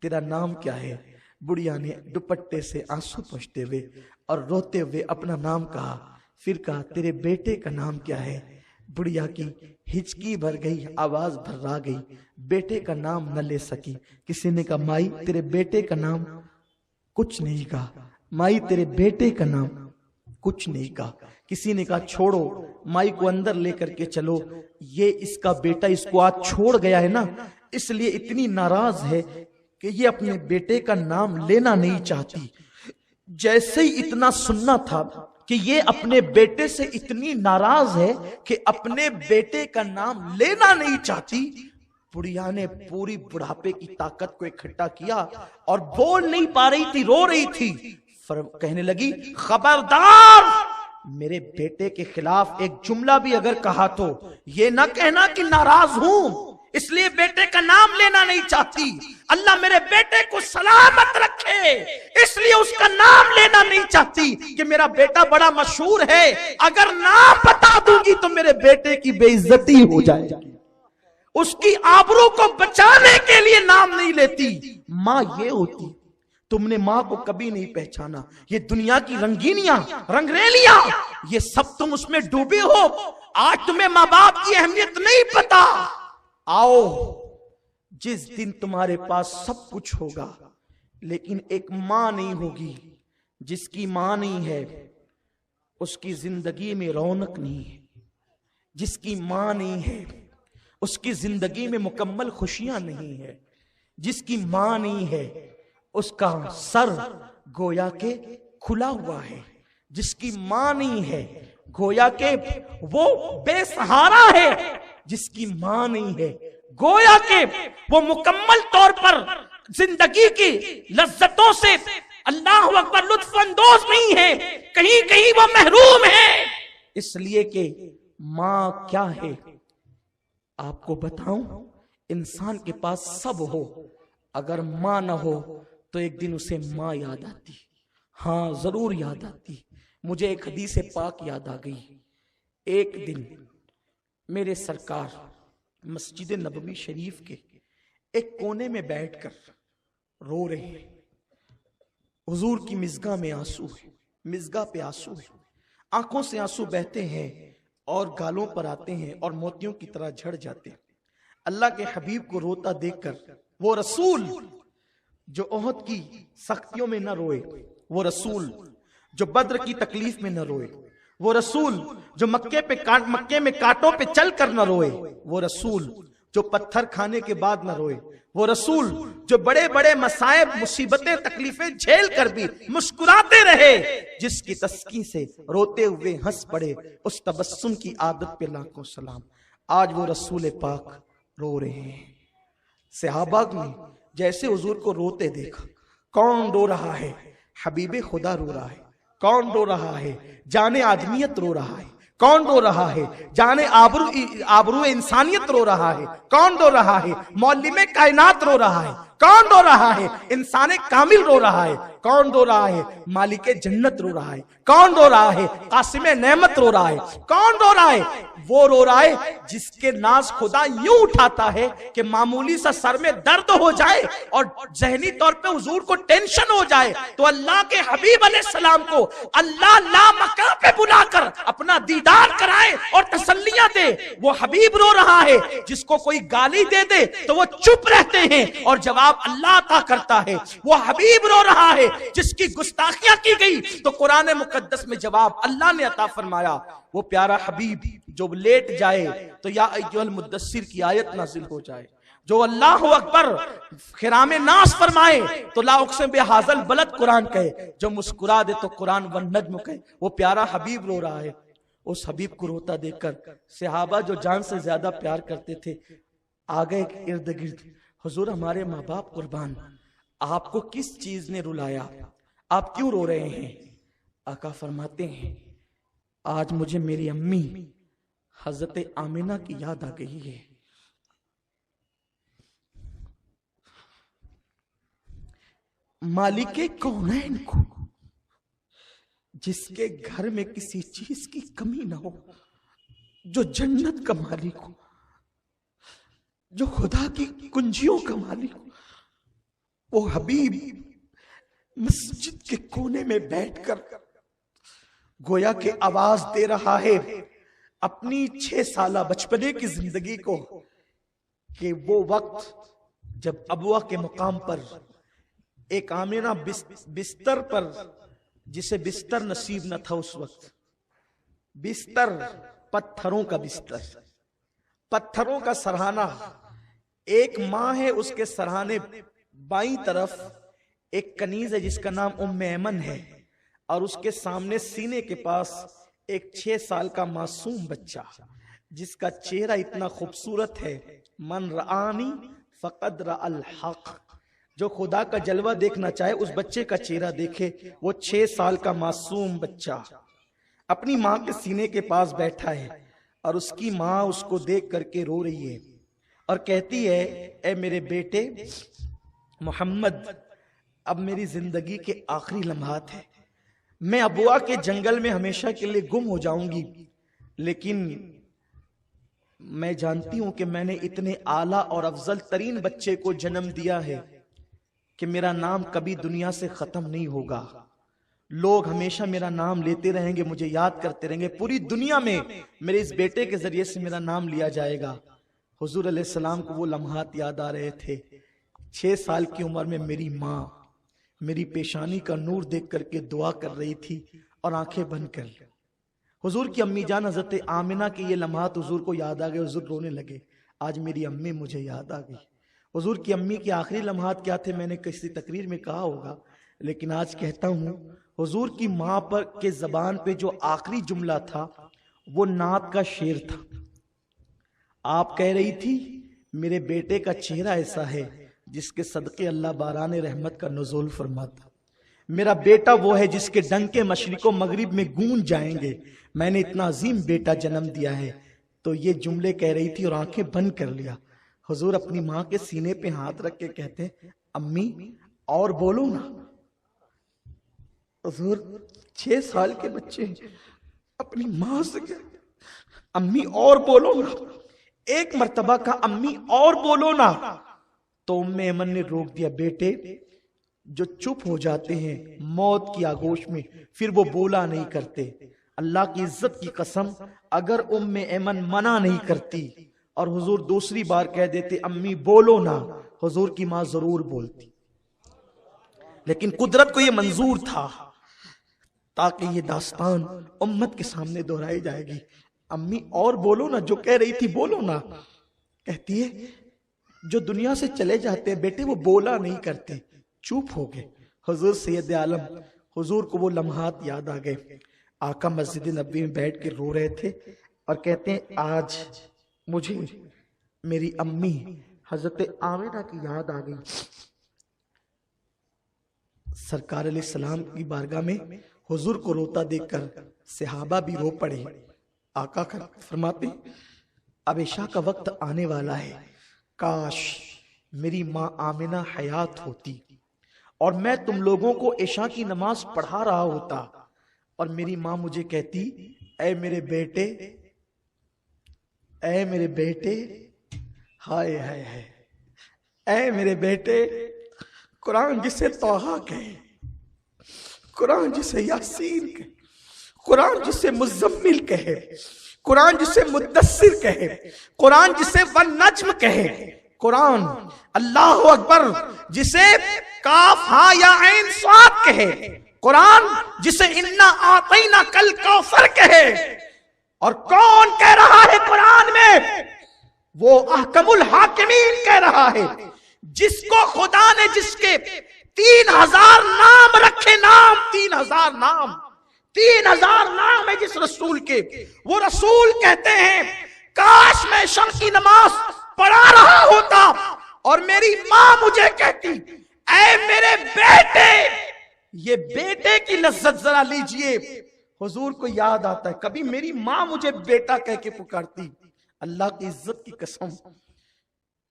तेरा नाम क्या है? बुढ़िया ने दुपट्टे से आंसू पोंछते हुए और रोते हुए अपना नाम कहा। फिर कहा तेरे बेटे का नाम क्या है? बुढ़िया की हिचकी भर गई, आवाज भर्रा गई, बेटे का नाम न ले सकी। किसी ने कहा माई तेरे बेटे का नाम? कुछ नहीं कहा। माई तेरे बेटे का नाम? कुछ नहीं कहा। किसी ने कहा छोड़ो, माई को अंदर लेकर के चलो, ये इसका बेटा इसको आज छोड़ गया है ना, इसलिए इतनी नाराज है कि ये अपने बेटे का नाम लेना नहीं चाहती। जैसे ही इतना सुनना था कि ये अपने बेटे से इतनी नाराज है कि अपने बेटे का नाम लेना नहीं चाहती, बुढ़िया ने पूरी बुढ़ापे की ताकत को इकट्ठा किया और बोल नहीं पा रही थी, रो रही थी। कहने लगी खबरदार, मेरे बेटे के खिलाफ एक जुमला भी अगर कहा तो ये ना कहना कि नाराज हूं, इसलिए बेटे का नाम लेना नहीं चाहती। अल्लाह मेरे बेटे को सलामत रखे, इसलिए उसका नाम लेना नहीं चाहती कि मेरा बेटा बड़ा मशहूर है, अगर नाम बता दूंगी तो मेरे बेटे की बेइज्जती हो जाएगी। उसकी आबरू को बचाने के लिए नाम नहीं लेती। मां ये होती। तुमने मां को कभी नहीं पहचाना। ये दुनिया की रंगीनियां, रंगरेलियां, ये सब तुम उसमें डूबे हो। आज तुम्हें मां बाप की अहमियत नहीं पता। आओ, जिस दिन तुम्हारे पास सब कुछ होगा लेकिन एक मां नहीं होगी, जिसकी मां नहीं है उसकी जिंदगी में रौनक नहीं है। जिसकी मां नहीं है उसकी जिंदगी में मुकम्मल खुशियां नहीं है। जिसकी मां नहीं है उसका सर गोया के खुला हुआ है। जिसकी मां नहीं है गोया के वो बेसहारा है। जिसकी मां नहीं है गोया के वो मुकम्मल तौर पर जिंदगी की लज्जतों से अल्लाह अकबर लुत्फ अंदोज नहीं है, कहीं कहीं वो महरूम है। इसलिए कि मां क्या है आपको बताऊं, इंसान के पास सब हो, अगर माँ ना हो तो एक दिन उसे माँ याद आती। हाँ, जरूर याद आती। मुझे एक हदीस पाक याद आ गई। एक दिन मेरे सरकार मस्जिद नबवी शरीफ के एक कोने में बैठकर रो रहे हैं। हुजूर की मिज़गा में आंसू है, मिज़गा पे आंसू है, आंखों से आंसू बहते हैं और गालों पर आते हैं और मोतियों की तरह झड़ जाते हैं। अल्लाह के हबीब को रोता देखकर, वो रसूल जो ओहद की सख्तियों में न रोए, वो रसूल जो बद्र की तकलीफ में न रोए, वो रसूल जो मक्के में कांटों पे चल कर न रोए, वो रसूल जो पत्थर खाने के बाद न रोए, वो रसूल जो बड़े बड़े मसाइब मुसीबतें तकलीफें झेल कर भी मुस्कुराते रहे, जिसकी तस्कीन से रोते हुए हंस पड़े, उस तबस्सुम की आदत पे लाखों सलाम। आज वो रसूल पाक रो रहे हैं। सहाबा ने जैसे हुजूर को रोते देखा। कौन रो रहा है? हबीबे खुदा रो रहा है। कौन रो रहा है? जाने आदमियत रो रहा है। कौन रो रहा है? जाने आबरू इंसानियत रो रहा है। कौन रो रहा है? मौलिम कायनात रो रहा है। कौन रो रहा है? इंसान कामिल रो रहा है। कौन रो रहा है? मालिक जन्नत रो रहा है। कौन रो रहा है? कासिम नेमत रो रहा है। कौन रो रहा है? वो रो रहा है जिसके नाज खुदा यूं उठाता है कि मामूली सा सर में दर्द हो जाए और जहनी तौर पे हुजूर को टेंशन हो जाए तो अल्लाह के हबीब अलैहिस्सलाम को अल्लाह लामकान पे बुलाकर अपना दीदार कराए और तसल्लियां दे। वो हबीब रो रहा है जिसको कोई गाली दे दे तो वो चुप रहते हैं और जवाब अल्लाह अता करता है। वो हबीब रो रहा है जिसकी गुस्ताखियां की गई तो कुरान मुकद्दस में जवाब अल्लाह ने अता फरमाया। वो प्यारा हबीब जो लेट जाए तो या अय्युहल मुद्दस्सिर की आयत नाजिल हो जाए, जो अल्लाह अकबर खिरामे नास फरमाए तो ला उक़सिम बिहाज़ल बलद कुरान कहे, जो मुस्कुरा दे तो कुरान वन नज्म कहे। वो प्यारा हबीब रो रहा है। उस हबीब को रोता देखकर सहाबा जो जान से ज्यादा प्यार करते थे आ गए इर्द गिर्द। हुजूर, हमारे माँ बाप कुर्बान, आपको किस चीज ने रुलाया? आप क्यों रो रहे हैं? आका फरमाते हैं, आज मुझे मेरी अम्मी हजरत आमिना की याद आ गई है। मालिके कौनैन को, जिसके घर में किसी चीज की कमी ना हो, जो जन्नत का मालिक हो, जो खुदा की कुंजियों का मालिक हो, वो हबीब मस्जिद के कोने में बैठकर गोया के आवाज दे रहा है अपनी 6 साला बचपने की जिंदगी को कि वो वक्त जब अबुआ के मुकाम पर एक आमिना बिस्तर पर, जिसे बिस्तर नसीब न था उस वक्त, बिस्तर पत्थरों का बिस्तर, पत्थरों का सरहाना, एक माँ है उसके सरहाने बाईं तरफ एक कनीज है जिसका नाम उम्मे ऐमन है और उसके सामने सीने के पास एक 6 साल का मासूम बच्चा जिसका चेहरा इतना खूबसूरत है। मन रआनी फक़द रअल हक़, जो खुदा का जलवा देखना चाहे उस बच्चे का चेहरा देखे। वो 6 साल का मासूम बच्चा अपनी माँ के सीने के पास बैठा है और उसकी माँ उसको देख करके रो रही है और कहती है, ए मेरे बेटे मोहम्मद, अब मेरी जिंदगी के आखिरी लम्हात है, मैं अबुआ के जंगल में हमेशा के लिए गुम हो जाऊंगी, लेकिन मैं जानती हूं कि मैंने इतने आला और अफजल तरीन बच्चे को जन्म दिया है कि मेरा नाम कभी दुनिया से खत्म नहीं होगा। लोग हमेशा मेरा नाम लेते रहेंगे, मुझे याद करते रहेंगे, पूरी दुनिया में मेरे इस बेटे के जरिए से मेरा नाम लिया जाएगा। हुजूर अलैहिस्सलाम को वो लम्हात याद आ रहे थे। 6 साल की उम्र में मेरी माँ मेरी पेशानी का नूर देख करके दुआ कर रही थी और आंखें बंद कर। हुजूर की अम्मी जान हजरत आमिना के ये लम्हात हुजूर को याद आ गए। हुजूर रोने लगे, आज मेरी अम्मी मुझे याद आ गई। हुजूर की अम्मी के आखिरी लम्हात क्या थे मैंने किसी तकरीर में कहा होगा, लेकिन आज कहता हूँ हुजूर की माँ पर के जबान पे जो आखिरी जुमला था वो नात का शेर था। आप कह रही थी, मेरे बेटे का चेहरा ऐसा है जिसके सदके अल्लाह बारान रहमत का नुज़ूल फरमाता। मेरा बेटा वो है जिसके डंके मशरिको मगरिब में गूंज जाएंगे। मैंने इतना अजीम बेटा जन्म दिया है। तो ये जुमले कह रही थी और आंखें बंद कर लिया। हुजूर अपनी माँ के सीने पे हाथ रख के कहते हैं, अम्मी और बोलो ना। हुजूर 6 साल के बच्चे अपनी माँ से कहते, अम्मी और बोलो ना। एक मर्तबा का अम्मी और बोलो ना, तो उम्मे ऐमन ने रोक दिया। बेटे जो चुप हो जाते हैं मौत की आगोश में, फिर वो बोला नहीं करते। अल्लाह की इज्जत की कसम, अगर उम्मे ऐमन मना नहीं करती और हुजूर दूसरी बार कह देते अम्मी बोलो ना, हुजूर की मां जरूर बोलती। लेकिन कुदरत को यह मंजूर था ताकि ये दास्तान उम्मत के सामने दोहराई जाएगी। अम्मी और बोलो ना, जो कह रही थी बोलो ना। कहती है जो दुनिया से चले जाते हैं बेटे वो बोला नहीं करते, चुप हो गए। हुजूर सैयद आलम, हुजूर को वो लम्हात याद आ गए। आका मस्जिद नबी में बैठ के रो रहे थे और कहते हैं आज मुझे मेरी अम्मी हजरत आमिना की याद आ गई। सरकार अलैहिस्सलाम की बारगाह में हुजूर को रोता देखकर सहाबा भी रो पड़े। आका फरमाते अब इशा का वक्त आने वाला है, काश मेरी माँ आमिना हयात होती और मैं तुम लोगों को इशा की नमाज पढ़ा रहा होता और मेरी माँ मुझे कहती ऐ मेरे बेटे, ऐ मेरे बेटे, हाय हाय हाय, ऐ मेरे बेटे। कुरान जिसे तौहा कहे, कुरान जिसे यासीन कहे, कुरान जिसे मुज़म्मिल कहे, कुरान जिसे मुद्दस्सिर कहे, कुरान जिसे वन नज्म कहे, कुरान अल्लाहु अकबर जिसे काफ हा या ऐन स्वाद कहे, कुरान जिसे इन्ना आतैना कल कौसर कहे। और कौन कह रहा है कुरान में? वो अहकमुल हाकिमीन कह रहा है, जिसको खुदा ने जिसके 3000 नाम रखे, नाम 3000 नाम, 3000 नाम है जिस रसूल के। वो रसूल कहते हैं काश मैं इशा की नमाज पढ़ा रहा होता और मेरी मां मुझे कहती ऐ मेरे बेटे। ये बेटे की लज्जत जरा लीजिए। हुजूर को याद आता है कभी मेरी मां मुझे बेटा कह के पुकारती। अल्लाह की इज्जत की कसम,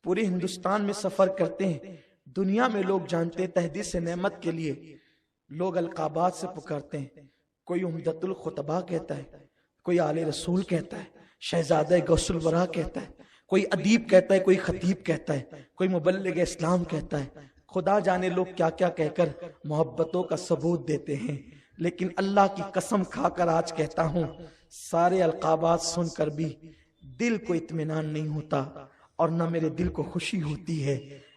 पूरे हिंदुस्तान में सफर करते हैं, दुनिया में लोग जानते हैं तहदीस नेमत के लिए लोग अलकाबात से पुकारते हैं। कोई उम्दतुल खुतबा कहता है, कोई आले रसूल कहता है, शहजादा गौसुल वरा कहता है, कोई अदीब कहता है, कोई खतीब कहता है, कोई मुबल्लिग इस्लाम कहता है। खुदा जाने लोग क्या क्या कहकर मोहब्बतों का सबूत देते हैं। लेकिन अल्लाह की कसम खाकर आज कहता हूं, सारे अलकाबात सुनकर भी दिल को इत्मीनान नहीं होता और न मेरे दिल को खुशी होती है।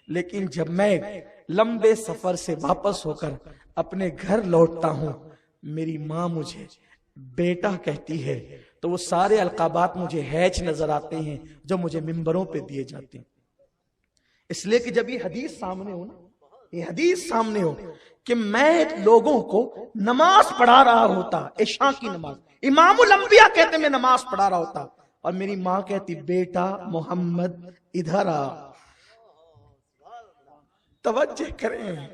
लेकिन जब मैं लंबे सफर से वापस होकर अपने घर लौटता हूं, मेरी माँ मुझे बेटा कहती है, तो वो सारे अलकाबात मुझे हैच नजर आते हैं जो मुझे मिंबरों पे दिए जाते हैं। इसलिए कि जब ये हदीस सामने हो ना, ये हदीस सामने हो कि मैं लोगों को नमाज पढ़ा रहा होता, इशा की नमाज, इमामुल अंबिया कहते मैं नमाज पढ़ा रहा होता और मेरी माँ कहती बेटा मोहम्मद इधर आ। तवज्जो करें,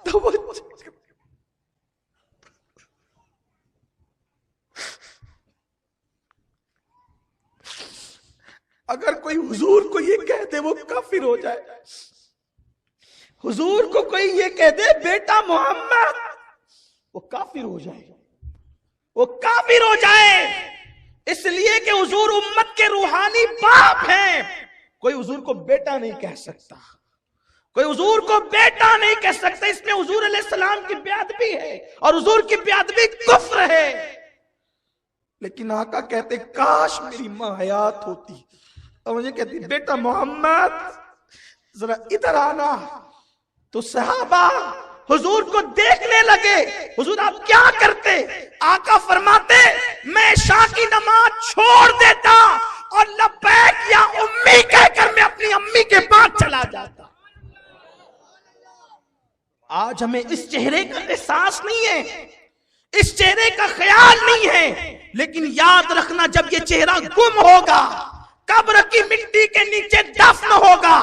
तवज्जो करें। अगर कोई हुजूर को ये कह दे वो काफिर हो जाए, हुजूर को कोई ये कह दे बेटा मोहम्मद, वो काफिर हो जाए, वो काफिर हो जाए। इसलिए कि हुजूर उम्मत के रूहानी बाप हैं। कोई हुजूर को बेटा नहीं कह सकता, कोई हुजूर को बेटा नहीं कह सकता। इसमें हुजूर अलैहिस्सलाम की बेअदबी है और हुजूर की बेअदबी कुफ्र है। लेकिन आका कहते काश मेरी मां हयात होती और मुझे कहती बेटा मोहम्मद जरा इधर आना, तो सहाबा हुजूर को देखने लगे, हुजूर आप क्या करते? आका फरमाते मैं इशा की नमाज छोड़ देता और लब्बैक या उम्मी कहकर मैं अपनी अम्मी के पास चला जाता। आज हमें इस चेहरे का एहसास नहीं है, इस चेहरे का ख्याल नहीं है। लेकिन याद रखना जब ये चेहरा गुम होगा, कब्र की मिट्टी के नीचे दफन होगा,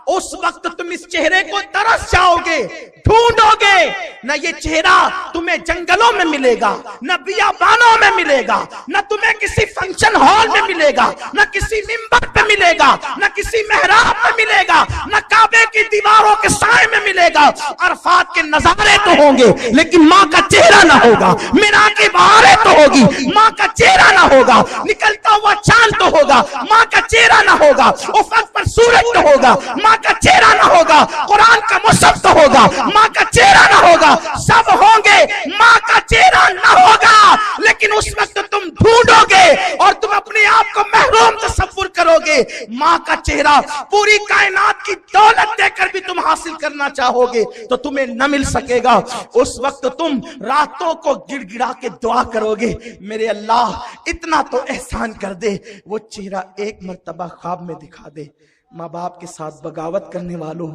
उस वक्त तुम इस चेहरे को तरस जाओगे, ढूंढोगे। न ये चेहरा तुम्हें जंगलों में मिलेगा, न बियाबानों में मिलेगा, न तुम्हें किसी फंक्शन हॉल में मिलेगा, न किसी मिंबर पे मिलेगा, न किसी मेहराब में मिलेगा, न काबे की दीवारों के साए में मिलेगा। अरफात के नजारे तो होंगे लेकिन माँ का चेहरा ना होगा, मीना की बहारें तो होगी, माँ का चेहरा ना होगा, निकलता हुआ चांद तो होगा, माँ का चेहरा ना होगा, उफक पर सूरज तो होगा, माँ का चेहरा ना होगा, कुरान का मुसहफ तो होगा, माँ का चेहरा ना होगा, सब होंगे, माँ का चेहरा ना होगा। लेकिन उस वक्त तुम ढूंढोगे और तुम अपने आप को महरूम तसव्वुर करोगे। माँ का चेहरा पूरी कायनात की दौलत देकर भी तुम हासिल करना चाहोगे तो तुम्हें न मिल सकेगा। उस वक्त तुम रातों को गिड़गिड़ा के दुआ करोगे, मेरे अल्लाह इतना तो एहसान कर दे, वो चेहरा एक मर्तबा ख्वाब में दिखा दे। माँ बाप के साथ बगावत करने वालों,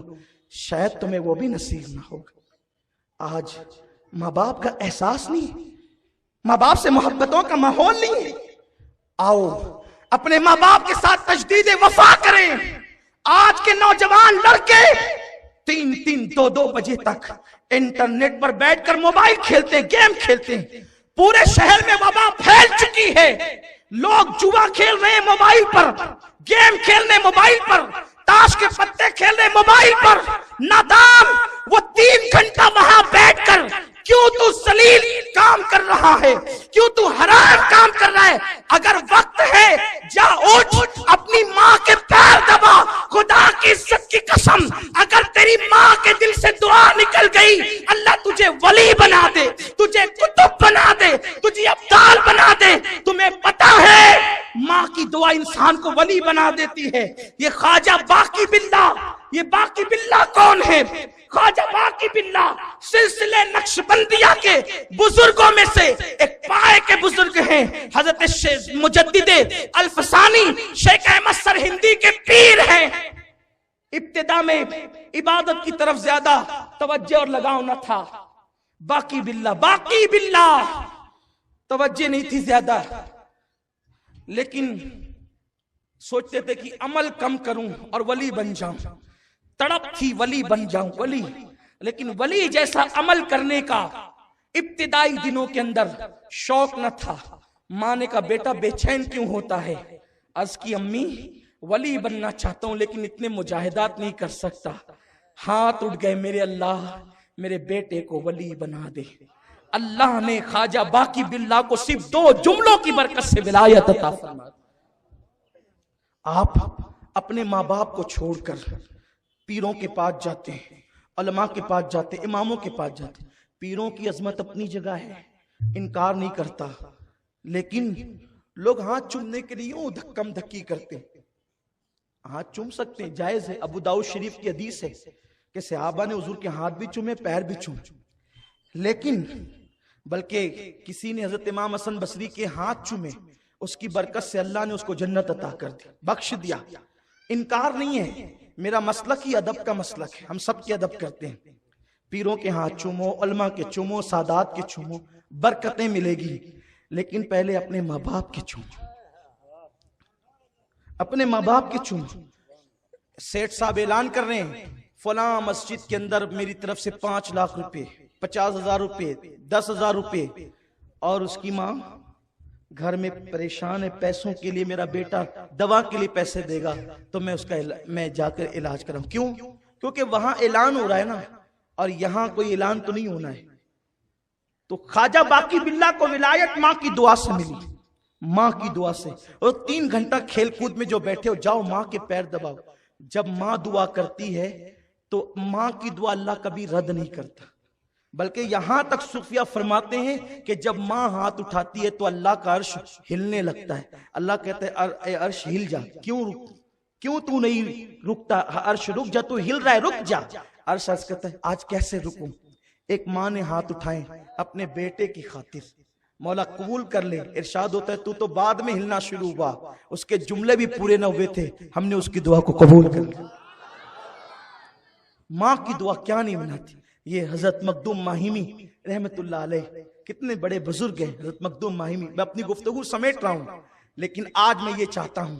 शायद तुम्हें वो भी नसीब ना होगा। आज माँ बाप का एहसास नहीं, माँ बाप से मोहब्बतों का माहौल नहीं है। आओ अपने माँ बाप के साथ तजदीद वफा करें। आज के नौजवान लड़के 3-3, 2-2 बजे तक इंटरनेट पर बैठकर मोबाइल खेलते हैं, गेम खेलते हैं। पूरे शहर में वबा फैल चुकी है। लोग जुआ खेल रहे हैं मोबाइल पर, गेम खेल रहे मोबाइल पर, ताश के पत्ते खेल रहे मोबाइल पर। नादाम, वो 3 घंटा वहां बैठकर क्यों तू सलील काम कर रहा है, क्यों तू हराम काम कर रहा है? अगर वक्त है जा उठ, अपनी माँ के पैर दबा। खुदा की इज्जत की कसम, अगर तेरी माँ के दिल से दुआ निकल गई, अल्लाह तुझे वली बना दे, तुझे कुतुब बना दे, तुझे अब्दाल बना दे। तुम्हें पता है माँ की दुआ इंसान को वली बना देती है। ये ख्वाजा बाकी बिल्ला, ये बाकी बिल्ला कौन है? ख्वाजा बाकी बिल्ला सिलसिले नक्शबंदिया के बुजुर्गों में से एक पाए के बुजुर्ग हैं। हजरत मुजद्दिद अल्फसानी शेख अहमद सरहिंदी के पीर हैं। इब्तिदा में इबादत की तरफ ज्यादा तवज्जो और लगाव न था। बाकी बिल्ला तवज्जो नहीं थी ज्यादा, लेकिन सोचते थे कि अमल कम करूं और वली बन जाऊं। तड़प थी वली बन जाऊं वली, लेकिन वली जैसा अमल करने का इब्तिदाई दिनों के अंदर शौक न था। माँ ने कहा बेटा बेचैन क्यों होता है? अर्ज की अम्मी वली बनना चाहता हूं लेकिन इतने मुजाहिदात नहीं कर सकता। हाथ उठ गए, मेरे अल्लाह मेरे बेटे को वली बना दे। अल्लाह ने ख्वाजा बाकी बिल्ला को सिर्फ 2 जुमलों की बरकत से विलायत अता फरमा। आप अपने माँ बाप को छोड़कर पीरों के पास जाते हैं, उलमा के पास जाते, इमामों के पास जाते। पीरों की अजमत अपनी जगह है, इनकार नहीं करता, लेकिन लोग हाथ चूमने के लिए यूं धक्कम धक्की करते हैं। हाथ चूम सकते हैं, जायज है। अबू दाऊद शरीफ की हदीस है कि सहाबा ने हुजूर के हाथ भी चूमे, पैर भी चूमे, लेकिन बल्कि किसी ने हजरत इमाम हसन बसरी के हाथ चूमे, उसकी बरकत से अल्लाह ने उसको जन्नत अता कर दी, बख्श दिया। इनकार नहीं है, मेरा मसलक ही अदब का मसलक है, हम सब के अदब करते हैं। पीरों के हाथ चूमो, उलमा के चूमो, सादात के चूमो, बरकतें मिलेगी। लेकिन पहले अपने माँ बाप के चूमो, अपने माँ बाप के चूमो। सेठ साहब ऐलान कर रहे हैं फलां मस्जिद के अंदर मेरी तरफ से 5 लाख रुपए, 50,000 रुपए, 10,000 रुपए, और उसकी माँ घर में परेशान है, पैसों के लिए, मेरा बेटा दवा के लिए पैसे देगा तो मैं जाकर इलाज कराऊं। क्यों? क्योंकि वहां ऐलान हो रहा है ना, और यहां कोई ऐलान तो नहीं होना है। तो ख्वाजा बाकी बिल्ला को विलायत माँ की दुआ से मिली, माँ की दुआ से। और 3 घंटा खेल कूद में जो बैठे हो, जाओ माँ के पैर दबाओ। जब माँ दुआ करती है तो माँ की दुआ अल्लाह कभी रद्द नहीं करता, बल्कि यहां तक सूफिया फरमाते हैं कि जब माँ हाथ उठाती है तो अल्लाह का अर्श हिलने लगता है। अल्लाह कहते हैं अर्श हिल जा, क्यों तू नहीं रुकता? अर्श रुक जा, तू हिल रहा है, रुक जा। अर्श कहता है आज कैसे रुकूं? एक माँ ने हाथ उठाए अपने बेटे की खातिर, मौला कबूल कर ले। इरशाद होता है तू तो बाद में हिलना शुरू हुआ, उसके जुमले भी पूरे न हुए थे, हमने उसकी दुआ को कबूल कर लिया। माँ की दुआ क्या नहीं बनाती। ये हजरत मखदूम माहिमी रहमतुल्लाह अलैह, कितने बड़े बुजुर्ग हैं हजरत मखदूम माहिमी। मैं अपनी गुफ्तगू समेट रहा हूं, लेकिन आज मैं ये चाहता हूं,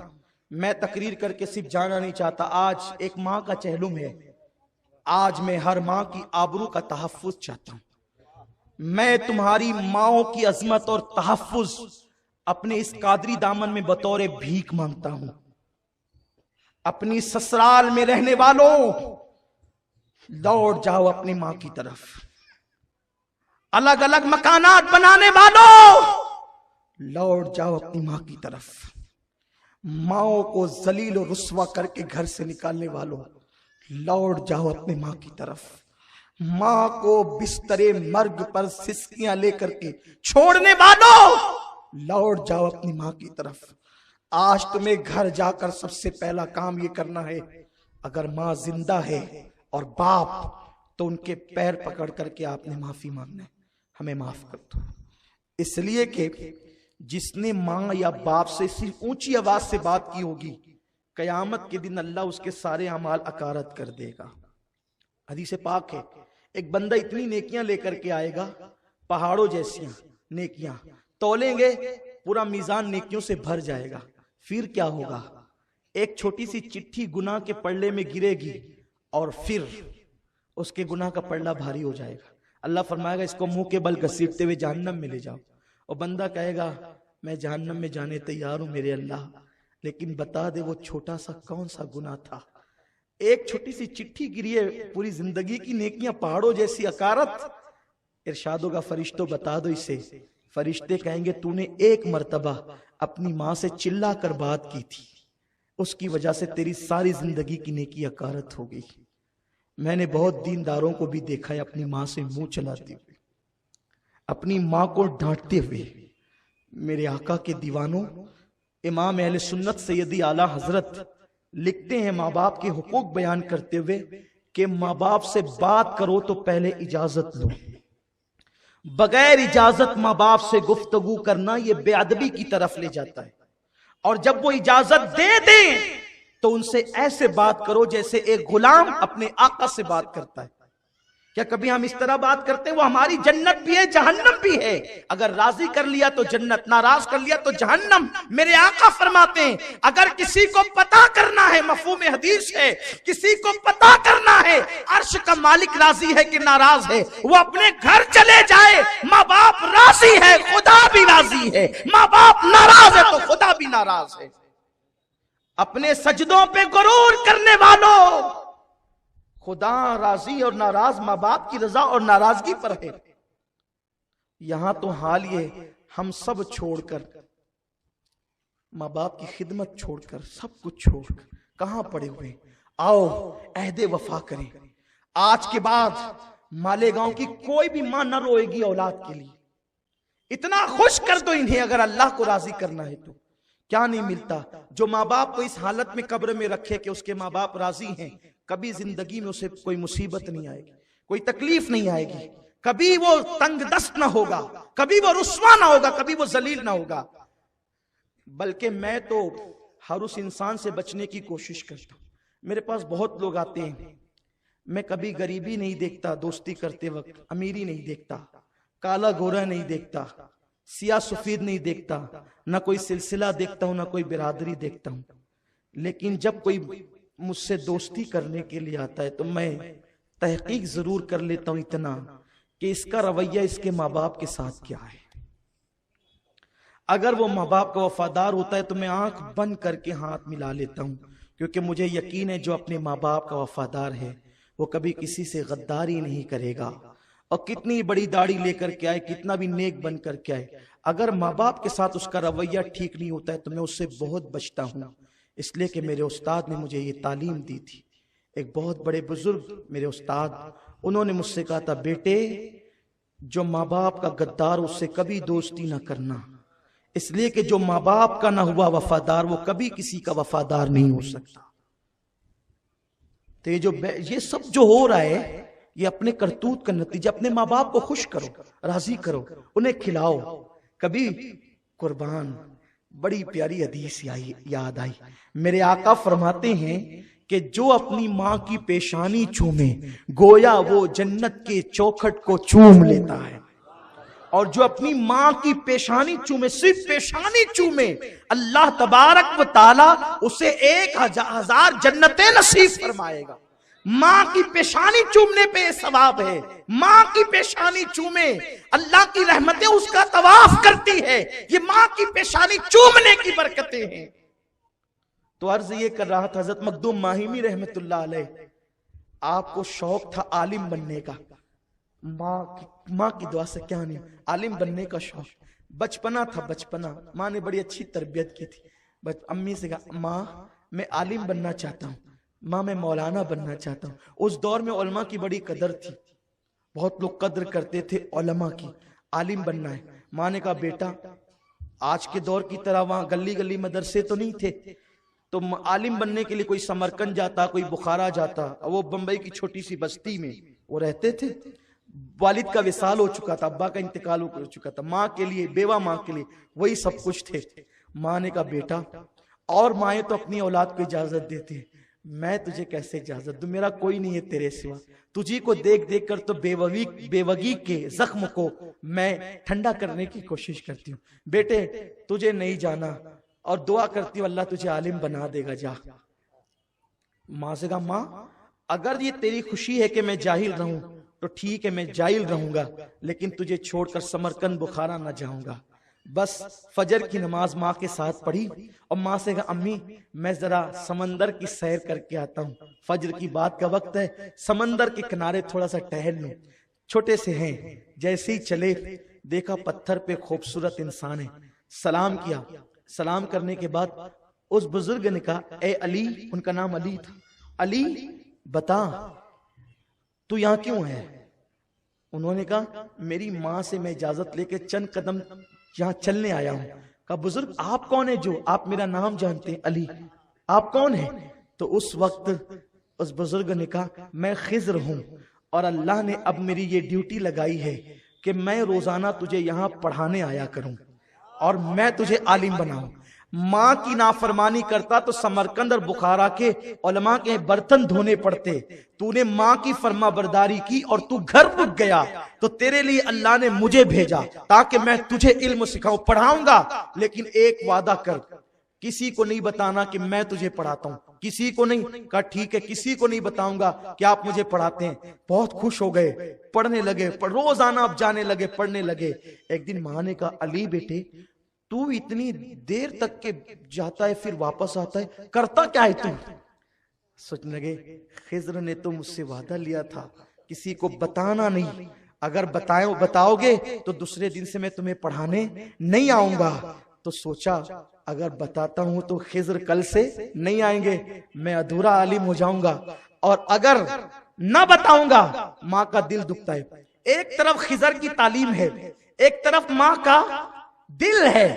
मैं तकरीर करके सिर्फ जाना नहीं चाहता। आज एक माँ का चहलुम है, आज मैं हर माँ की आबरू का तहफ्फुज चाहता हूं। मैं तुम्हारी माओ की अजमत और तहफ्फुज अपने इस कादरी दामन में बतौर भीख मांगता हूं। अपनी ससुराल में रहने वालों, लौट जाओ अपनी मां की तरफ। अलग अलग मकानात बनाने वालों, लौट जाओ अपनी मां की तरफ। माओ को जलील और रुस्वा करके घर से निकालने वालों, लौट जाओ अपनी मां की तरफ। मां को बिस्तरे मर्ग पर सिसकियां लेकर के छोड़ने वालों, लौट जाओ अपनी मां की तरफ। आज तुम्हें घर जाकर सबसे पहला काम ये करना है, अगर मां जिंदा है और बाप, तो उनके पैर पकड़ करके आपने माफी मांगना है, हमें माफ कर दो। इसलिए कि जिसने मां या बाप से सिर्फ ऊंची आवाज से बात की होगी, कयामत के दिन अल्लाह उसके सारे अमाल अकारत कर देगा। हदीस पाक है, एक बंदा इतनी नेकियां लेकर के आएगा, पहाड़ों जैसियां नेकियां, तोलेंगे पूरा मीजान नेकियों से भर जाएगा। फिर क्या होगा? एक छोटी सी चिट्ठी गुनाह के पल्ले में गिरेगी और फिर उसके गुनाह का पल्ला भारी हो जाएगा। अल्लाह फरमाएगा इसको मुंह के बल घसीटते हुए जहन्नम में ले जाओ। और बंदा कहेगा मैं जहन्नम में जाने तैयार हूं मेरे अल्लाह, लेकिन बता दे वो छोटा सा कौन सा गुनाह था। एक छोटी सी चिट्ठी गिरी है, पूरी जिंदगी की नेकियां पहाड़ों जैसी अकारत। इरशाद होगा फरिश्तों बता दो इसे। फरिश्ते कहेंगे तूने एक मर्तबा अपनी मां से चिल्ला कर बात की थी, उसकी वजह से तेरी सारी जिंदगी की नेकी अकारत हो गई। मैंने बहुत दीनदारों को भी देखा है अपनी मां से मुंह चलाते हुए, अपनी मां को डांटते हुए। मेरे आका के दीवानों, इमाम अहले सुन्नत सैयदी आला हजरत लिखते हैं माँ बाप के हुकूक बयान करते हुए कि माँ बाप से बात करो तो पहले इजाजत लो। बगैर इजाजत माँ बाप से गुफ्तगू करना ये बेअदबी की तरफ ले जाता है। और जब वो इजाजत दे दें तो उनसे ऐसे बात करो जैसे एक गुलाम अपने आका से बात करता है। क्या कभी हम इस तरह बात करते हैं? वो हमारी जन्नत भी है, जहन्नम भी है। अगर राजी कर लिया तो जन्नत, नाराज कर लिया तो जहन्नम। मेरे आका फरमाते हैं अगर किसी को पता करना है, मफहूम हदीस है, किसी को पता करना है अर्श का मालिक राजी है कि नाराज है, वो अपने घर चले जाए। माँ बाप राजी है, खुदा भी राजी है। माँ बाप नाराज है तो खुदा भी नाराज है। अपने सजदों पे गुरूर करने वालों, खुदा राजी और नाराज माँ बाप की रजा और नाराजगी पर है। यहां तो हाल ये हम सब छोड़कर, माँ बाप की खिदमत छोड़कर, सब कुछ छोड़कर कहां पड़े हुए? आओ अहदे वफा करें। आज के बाद मालेगांव की कोई भी मां न रोएगी औलाद के लिए। इतना खुश कर दो इन्हें, अगर अल्लाह को राजी करना है तो। क्या नहीं मिलता जो माँ बाप को इस हालत में कब्र में रखे कि उसके माँ बाप राजी हैं, कभी जिंदगी में उसे कोई मुसीबत नहीं आएगी, कोई तकलीफ नहीं आएगी, कभी वो तंग दस्त ना होगा, कभी वो रुस्वा ना होगा, कभी वो जलील ना होगा। बल्कि मैं तो हर उस इंसान से बचने की कोशिश करता हूं। मेरे पास बहुत लोग आते हैं, मैं कभी गरीबी नहीं देखता, दोस्ती करते वक्त अमीरी नहीं देखता, काला गोरा नहीं देखता, सिया सफेद नहीं देखता, ना कोई सिलसिला देखता हूं, ना कोई बिरादरी देखता हूं। लेकिन जब कोई मुझसे दोस्ती करने के लिए आता है तो मैं तहकीक जरूर कर लेता हूं इतना कि इसका रवैया इसके माँ बाप के साथ क्या है। अगर वो माँ बाप का वफादार होता है तो मैं आंख बंद करके हाथ मिला लेता हूं, क्योंकि मुझे यकीन है जो अपने माँ बाप का वफादार है वो कभी किसी से गद्दारी नहीं करेगा। और कितनी बड़ी दाढ़ी लेकर के आए, कितना भी नेक बन करके आए, अगर माँ बाप के साथ उसका रवैया ठीक नहीं होता है तो मैं उससे बहुत बचता हूं। इसलिए कि मेरे उस्ताद ने मुझे ये तालीम दी थी। एक बहुत बड़े बुजुर्ग मेरे उस्ताद, उन्होंने मुझसे कहा था बेटे जो माँ बाप का गद्दार उससे कभी दोस्ती ना करना, इसलिए कि जो माँ बाप का ना हुआ वफादार वो कभी किसी का वफादार नहीं हो सकता। तो ये सब जो हो रहा है ये अपने करतूत का नतीजा। अपने माँ बाप को खुश करो, राजी करो, उन्हें खिलाओ, कभी कुर्बान। बड़ी प्यारी हदीस याद आई। मेरे आका फरमाते हैं कि जो अपनी माँ की पेशानी चूमे गोया वो जन्नत के चौखट को चूम लेता है, और जो अपनी माँ की पेशानी चूमे, सिर्फ पेशानी चूमे, अल्लाह तबारक व ताला उसे 1000 जन्नतें नसीब फरमाएगा। माँ की पेशानी चूमने पे ये सवाब है। माँ की पेशानी चूमे, अल्लाह की रहमतें उसका तवाफ करती है। ये माँ की पेशानी चूमने की बरकतें हैं। तो अर्ज ये कर रहा था हज़रत मखदूम माहिमी रहमतुल्लाह अलैह, आपको शौक था आलिम बनने का। माँ की दुआ से क्या नहीं, आलिम बनने का शौक, बचपना था बचपना। माँ ने बड़ी अच्छी तरबियत की थी। अम्मी से कहा, माँ मैं आलिम बनना चाहता हूँ, माँ मैं मौलाना बनना चाहता हूँ। उस दौर में उलमा की बड़ी कदर थी, बहुत लोग कदर करते थे उलमा की। आलिम बनना है। माँ ने कहा, बेटा आज के दौर की तरह वहां गली गली मदरसे तो नहीं थे, तो आलिम बनने के लिए कोई समरकंद जाता, कोई बुखारा जाता। वो बंबई की छोटी सी बस्ती में वो रहते थे। वालिद का विसाल हो चुका था, अब्बा का इंतकाल हो चुका था। माँ के लिए, बेवा माँ के लिए वही सब कुछ थे। माँ ने कहा, बेटा और माएँ तो अपनी औलाद को इजाजत देती है, मैं तुझे कैसे इजाजत दूं, मेरा कोई नहीं है तेरे सिवा। तुझी को देख देख कर तो बेवगी के जख्म को मैं ठंडा करने की कोशिश करती हूँ। बेटे तुझे नहीं जाना, और दुआ करती हूँ अल्लाह तुझे आलिम बना देगा, जा। माँ से कहा, माँ अगर ये तेरी खुशी है कि मैं जाहिल रहूं तो ठीक है, मैं जाहिल रहूंगा, लेकिन तुझे छोड़कर समरकंद बुखारा ना जाऊंगा। बस फजर की नमाज माँ के साथ पढ़ी और माँ से कहा, अम्मी मैं जरा समंदर की सैर करके आता हूँ, फजर की बात का वक्त है, समंदर के किनारे थोड़ा सा टहल लूं। छोटे से हैं, जैसे ही चले देखा पत्थर पे खूबसूरत इंसान है, सलाम किया। सलाम करने के बाद उस बुजुर्ग ने कहा, ए अली, उनका नाम अली था, अली बता तू यहाँ क्यों है? उन्होंने कहा, मेरी माँ से मैं इजाजत लेके चंद कदम यहाँ चलने आया हूँ। कहा, बुजुर्ग आप कौन है जो आप मेरा नाम जानते हैं? अली, आप कौन है? तो उस वक्त उस बुजुर्ग ने कहा, मैं खिज्र हूँ और अल्लाह ने अब मेरी ये ड्यूटी लगाई है कि मैं रोजाना तुझे यहाँ पढ़ाने आया करूं और मैं तुझे आलिम बनाऊं। माँ की नाफरमानी करता तो समरकंद और बुखारा के उलमा के बर्तन धोने पड़ते। तूने माँ की फर्मा बरदारी की और तू घर रुक गया, तो तेरे लिए अल्लाह ने मुझे भेजा ताकि मैं तुझे इल्म सिखाऊं, पढ़ाऊंगा। लेकिन एक वादा कर, किसी को नहीं बताना कि मैं तुझे पढ़ाता हूं, किसी को नहीं। कहा, ठीक है, किसी को नहीं बताऊंगा कि आप मुझे पढ़ाते हैं। बहुत खुश हो गए, पढ़ने लगे, रोजाना आप जाने लगे, पढ़ने लगे। एक दिन माँ ने कहा, अली बेटे तू इतनी देर तक के जाता है फिर वापस आता है, करता क्या है तू? सोचने लगे, खिज्र ने तो मुझसे वादा लिया था किसी को बताना नहीं, अगर बताओगे तो दूसरे दिन से मैं तुम्हें पढ़ाने नहीं आऊंगा। तो सोचा अगर बताता हूं तो खिज्र कल से नहीं आएंगे, मैं अधूरा आलिम हो जाऊंगा, और अगर ना बताऊंगा माँ का दिल दुखता है। एक तरफ खिज्र की तालीम है, एक तरफ माँ का दिल है,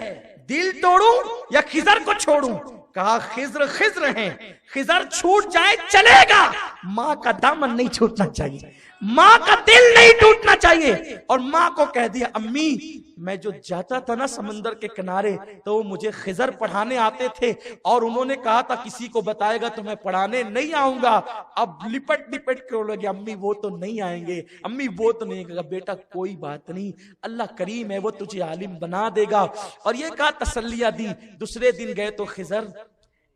दिल तोड़ूं या खिज्र को छोड़ूं? कहा, खिज्र खिज्र है, खिज्र छूट जाए चलेगा, माँ का दामन नहीं छूटना चाहिए, माँ का दिल नहीं टूटना चाहिए। और माँ को कह दिया, अम्मी मैं जो जाता था ना समंदर के किनारे, तो वो मुझे खिज्र पढ़ाने आते थे और उन्होंने कहा था किसी को बताएगा तो मैं पढ़ाने नहीं आऊंगा। अब लिपट लिपट कर लगे, अम्मी वो तो नहीं आएंगे, अम्मी वो तो नहीं। कहा, बेटा कोई बात नहीं, अल्लाह करीम है, वो तुझे आलिम बना देगा। और ये कहा, तसल्लियां दी। दूसरे दिन गए तो खिज्र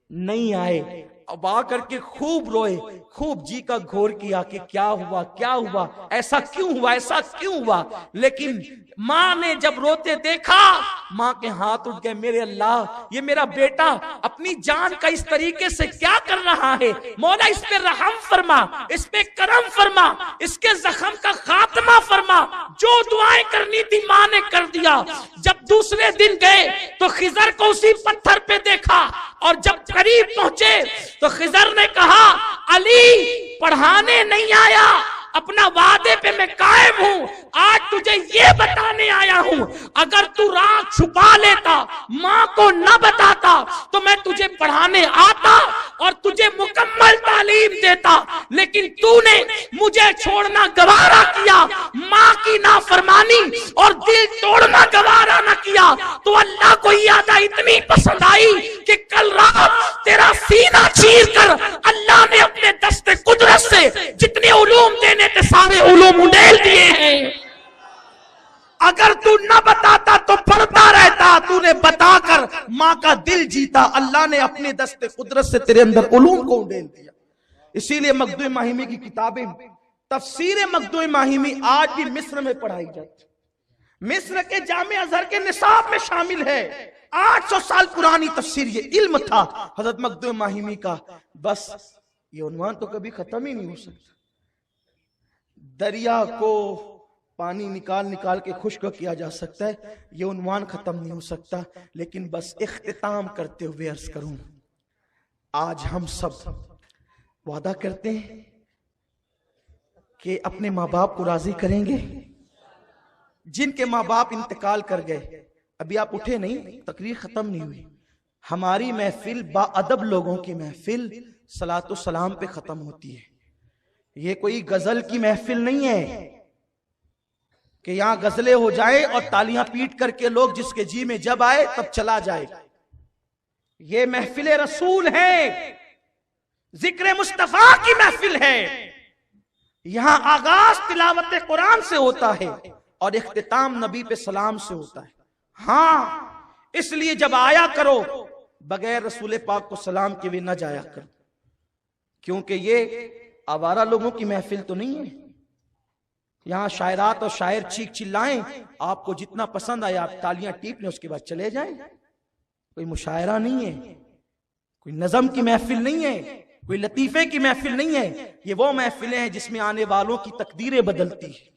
नहीं आए। अब आकर के खूब रोए, खूब जी का घोर किया कि क्या हुआ, क्या हुआ, ऐसा क्यों हुआ, ऐसा क्यों हुआ। लेकिन माँ ने जब रोते देखा, माँ के हाथ उठ गए, मेरे अल्लाह ये मेरा बेटा अपनी जान का इस तरीके से क्या कर रहा है, मौला इस पे रहम फरमा, इस पे करम फरमा, इसके जख्म का खात्मा फरमा। जो दुआएं करनी थी माँ ने कर दिया। जब दूसरे दिन गए तो खिज्र को उसी पत्थर पे देखा, और जब करीब पहुंचे तो खिज्र ने कहा, अली पढ़ाने नहीं आया, अपना वादे पे मैं कायम हूं, आज तुझे ये बताने आया हूं, अगर तू राज छुपा लेता, माँ को न बताता, तो मैं तुझे पढ़ाने आता और तुझे मुकम्मल तालीम देता। लेकिन तूने मुझे छोड़ना गवारा किया, माँ की नाफरमानी और दिल तोड़ना गवारा न किया, तो अल्लाह को ये अदा इतनी पसंद आई कि कल रात तेरा सीना चीर कर अल्लाह ने अपने दस्ते कुदरत से जितने उलूम देने थे सारे उलूम उड़ेल दिए हैं। अगर तू न बताता तो पढ़ता रहता, तूने बताकर माँ का दिल जीता, अल्लाह ने अपने दस्ते कुदरत से तेरे अंदर उलूम को उड़ेल दिया। इसीलिए मखदूम माहिमी की किताबें, तफसीर मखदूम माहिमी आज भी मिस्र में पढ़ाई जाती, मिस्र के जामे अजहर के निसाब में शामिल है। 800 साल पुरानी तफसीर, ये इल्म था हजरत मखदूम माहिमी का। बस ये उन्वान तो कभी खत्म ही नहीं हो सकता। दरिया को पानी निकाल निकाल के खुश्क किया जा सकता है, ये उन्वान खत्म नहीं हो सकता। लेकिन बस इख्तिताम करते हुए अर्ज करूं, आज हम सब वादा करते हैं कि अपने माँ बाप को राजी करेंगे। जिनके माँ बाप इंतकाल कर गए, अभी आप उठे नहीं, तकरीर खत्म नहीं हुई, हमारी महफिल बाअदब लोगों की महफिल सलातो सलाम पे खत्म होती है। ये कोई गजल की महफिल नहीं है कि यहां गजलें हो जाए और तालियां पीट करके लोग जिसके जी में जब आए तब चला जाए। ये महफिल रसूल है, जिक्र मुस्तफा की महफिल है। यहां आगाज तिलावत कुरान से होता है और इख्तिताम नबी पे सलाम से होता है। हाँ, इसलिए जब आया करो बगैर रसूल पाक को सलाम के भी न जाया करो, क्योंकि ये आवारा लोगों की महफिल तो नहीं है। यहां शायरात और शायर चीख चिल्लाएं, आपको जितना पसंद आए आप तालियां टीप लें, उसके बाद चले जाएं। कोई मुशायरा नहीं है, कोई नज़म की महफिल नहीं है, कोई लतीफे की महफिल नहीं है। ये वो महफिलें हैं जिसमें आने वालों की तकदीरें बदलती है।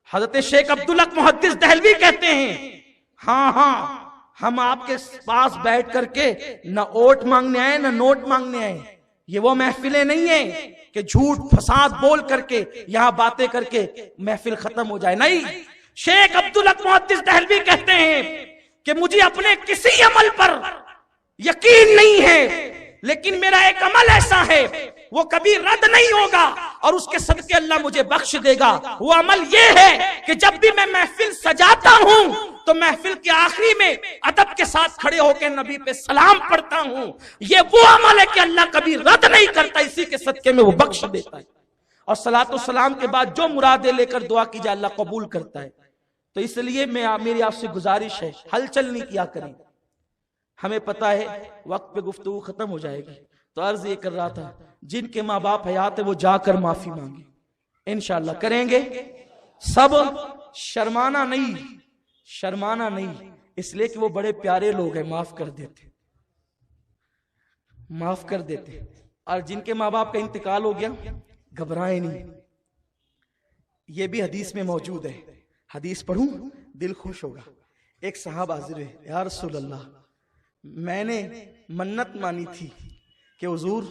हजरत शेख अब्दुल हक मुहद्दिस दहलवी कहते हैं, हाँ, हम आपके पास बैठ करके न ओट मांगने आए न नोट मांगने आए। ये वो महफिलें नहीं है कि झूठ फसाद बोल करके यहां बातें करके महफिल खत्म हो जाए। नहीं, शेख अब्दुल हक मुहद्दिस दहलवी कहते हैं कि मुझे अपने किसी अमल पर यकीन नहीं है, लेकिन मेरा एक अमल ऐसा है वो कभी रद्द नहीं होगा और उसके सदके अल्लाह मुझे बख्श देगा। वो अमल ये है कि जब भी मैं महफिल सजाता हूं तो महफिल के आखिरी में अदब के साथ खड़े होकर नबी पे सलाम पढ़ता हूं। ये वो अमल है कि अल्लाह कभी रद्द नहीं करता, इसी के सदके में वो बख्श देता है। और सलातो सलाम के बाद जो मुरादे लेकर दुआ की जाए अल्लाह कबूल करता है। तो इसलिए मेरी आपसे गुजारिश है, हलचल नहीं किया करें। हमें पता है वक्त पे गुफ्तगू खत्म हो जाएगी, तो अर्ज ये कर रहा था, जिनके माँ बाप हयात है वो जाकर माफी मांगे, इंशाअल्लाह करेंगे सब। शर्माना नहीं, इसलिए कि वो बड़े प्यारे लोग हैं, माफ कर देते। और जिनके माँ बाप का इंतकाल हो गया, घबराए नहीं, ये भी हदीस में मौजूद है। हदीस पढ़ूं, दिल खुश होगा। एक साहब हाजिर है, या रसूल अल्लाह, मैंने मन्नत मानी थी कि हुजूर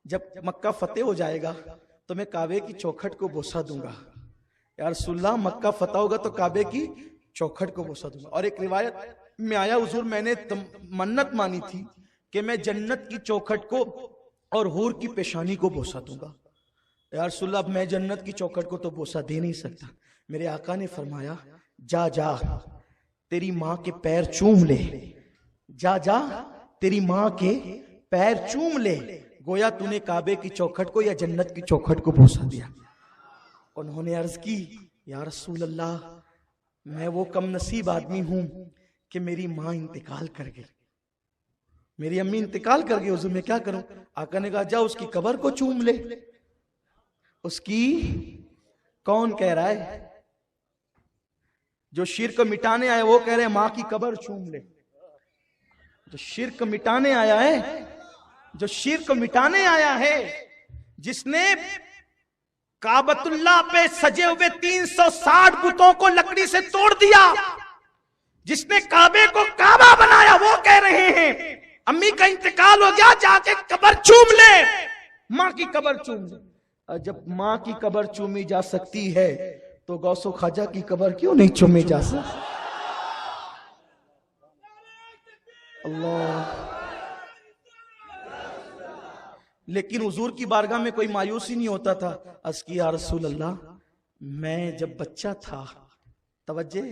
जब मक्का फतेह हो जाएगा तो मैं काबे की चौखट को बोसा दूंगा। या रसूल अल्लाह, मक्का फतेह होगा तो काबे की चौखट को बोसा दूंगा। और एक रिवायत में आया, हुजूर मैंने मन्नत मानी थी कि मैं जन्नत की चौखट को और हूर की पेशानी को बोसा दूंगा। या रसूल अल्लाह, मैं जन्नत की चौखट को तो बोसा दे नहीं सकता। मेरे आका ने फरमाया, जा तेरी माँ के पैर चूम ले, जा तेरी माँ के पैर चूम ले, गोया तूने काबे की चौखट को या जन्नत की चौखट को बोसा दिया। उन्होंने अर्ज की, या रसूल अल्लाह, मैं वो कम नसीब आदमी हूं कि मेरी माँ इंतकाल कर गई, मेरी अम्मी इंतकाल कर गई, हुजूर मैं क्या करूं? आका ने कहा, जा उसकी कब्र को चूम ले। उसकी कौन कह रहा है? जो शिर्क मिटाने आया वो कह रहे हैं माँ की कब्र चूम ले। जो शिर्क मिटाने आया है, जिसने काबतुल्लाह पे सजे हुए 360 बुतों को लकड़ी से तोड़ दिया, जिसने काबे को काबा बनाया, वो कह रहे हैं अम्मी का इंतकाल हो गया, जाके कब्र चूम ले, माँ की कब्र चूम ले। और जब माँ की कब्र चूमी जा सकती है तो गौसो ख्वाजा की कब्र क्यों नहीं चूमी जा सकती? अल्लाह। लेकिन हुजूर की बारगाह में कोई मायूसी नहीं होता था। अर्ज़ की, या रसूल अल्लाह, मैं जब बच्चा था, तवज्जे,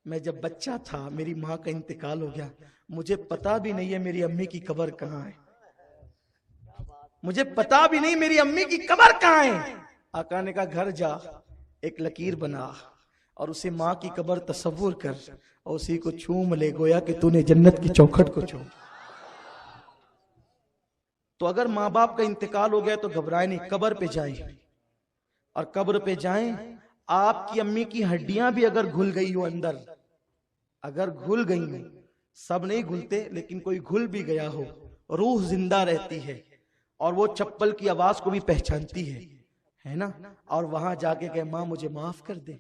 मैं जब बच्चा था मेरी माँ का इंतकाल हो गया, मुझे पता भी नहीं है मेरी अम्मी की कब्र कहाँ है, मुझे पता भी नहीं मेरी अम्मी की कब्र कहाँ है। आका ने कहा, घर जा, एक लकीर बना और उसे माँ की कब्र तसव्वुर कर और उसी को चूम ले, गोया कि तूने जन्नत की चौखट को चूम। तो अगर माँ बाप का इंतकाल हो गया तो घबराए नहीं, कब्र पे जाएं, और कब्र पे जाएं, आपकी अम्मी की हड्डियां भी अगर घुल गई हो अंदर, अगर घुल गई हो, सब नहीं घुलते लेकिन कोई घुल भी गया हो, रूह जिंदा रहती है और वो चप्पल की आवाज को भी पहचानती है ना, और वहां जाके कहे माँ मुझे माफ कर दे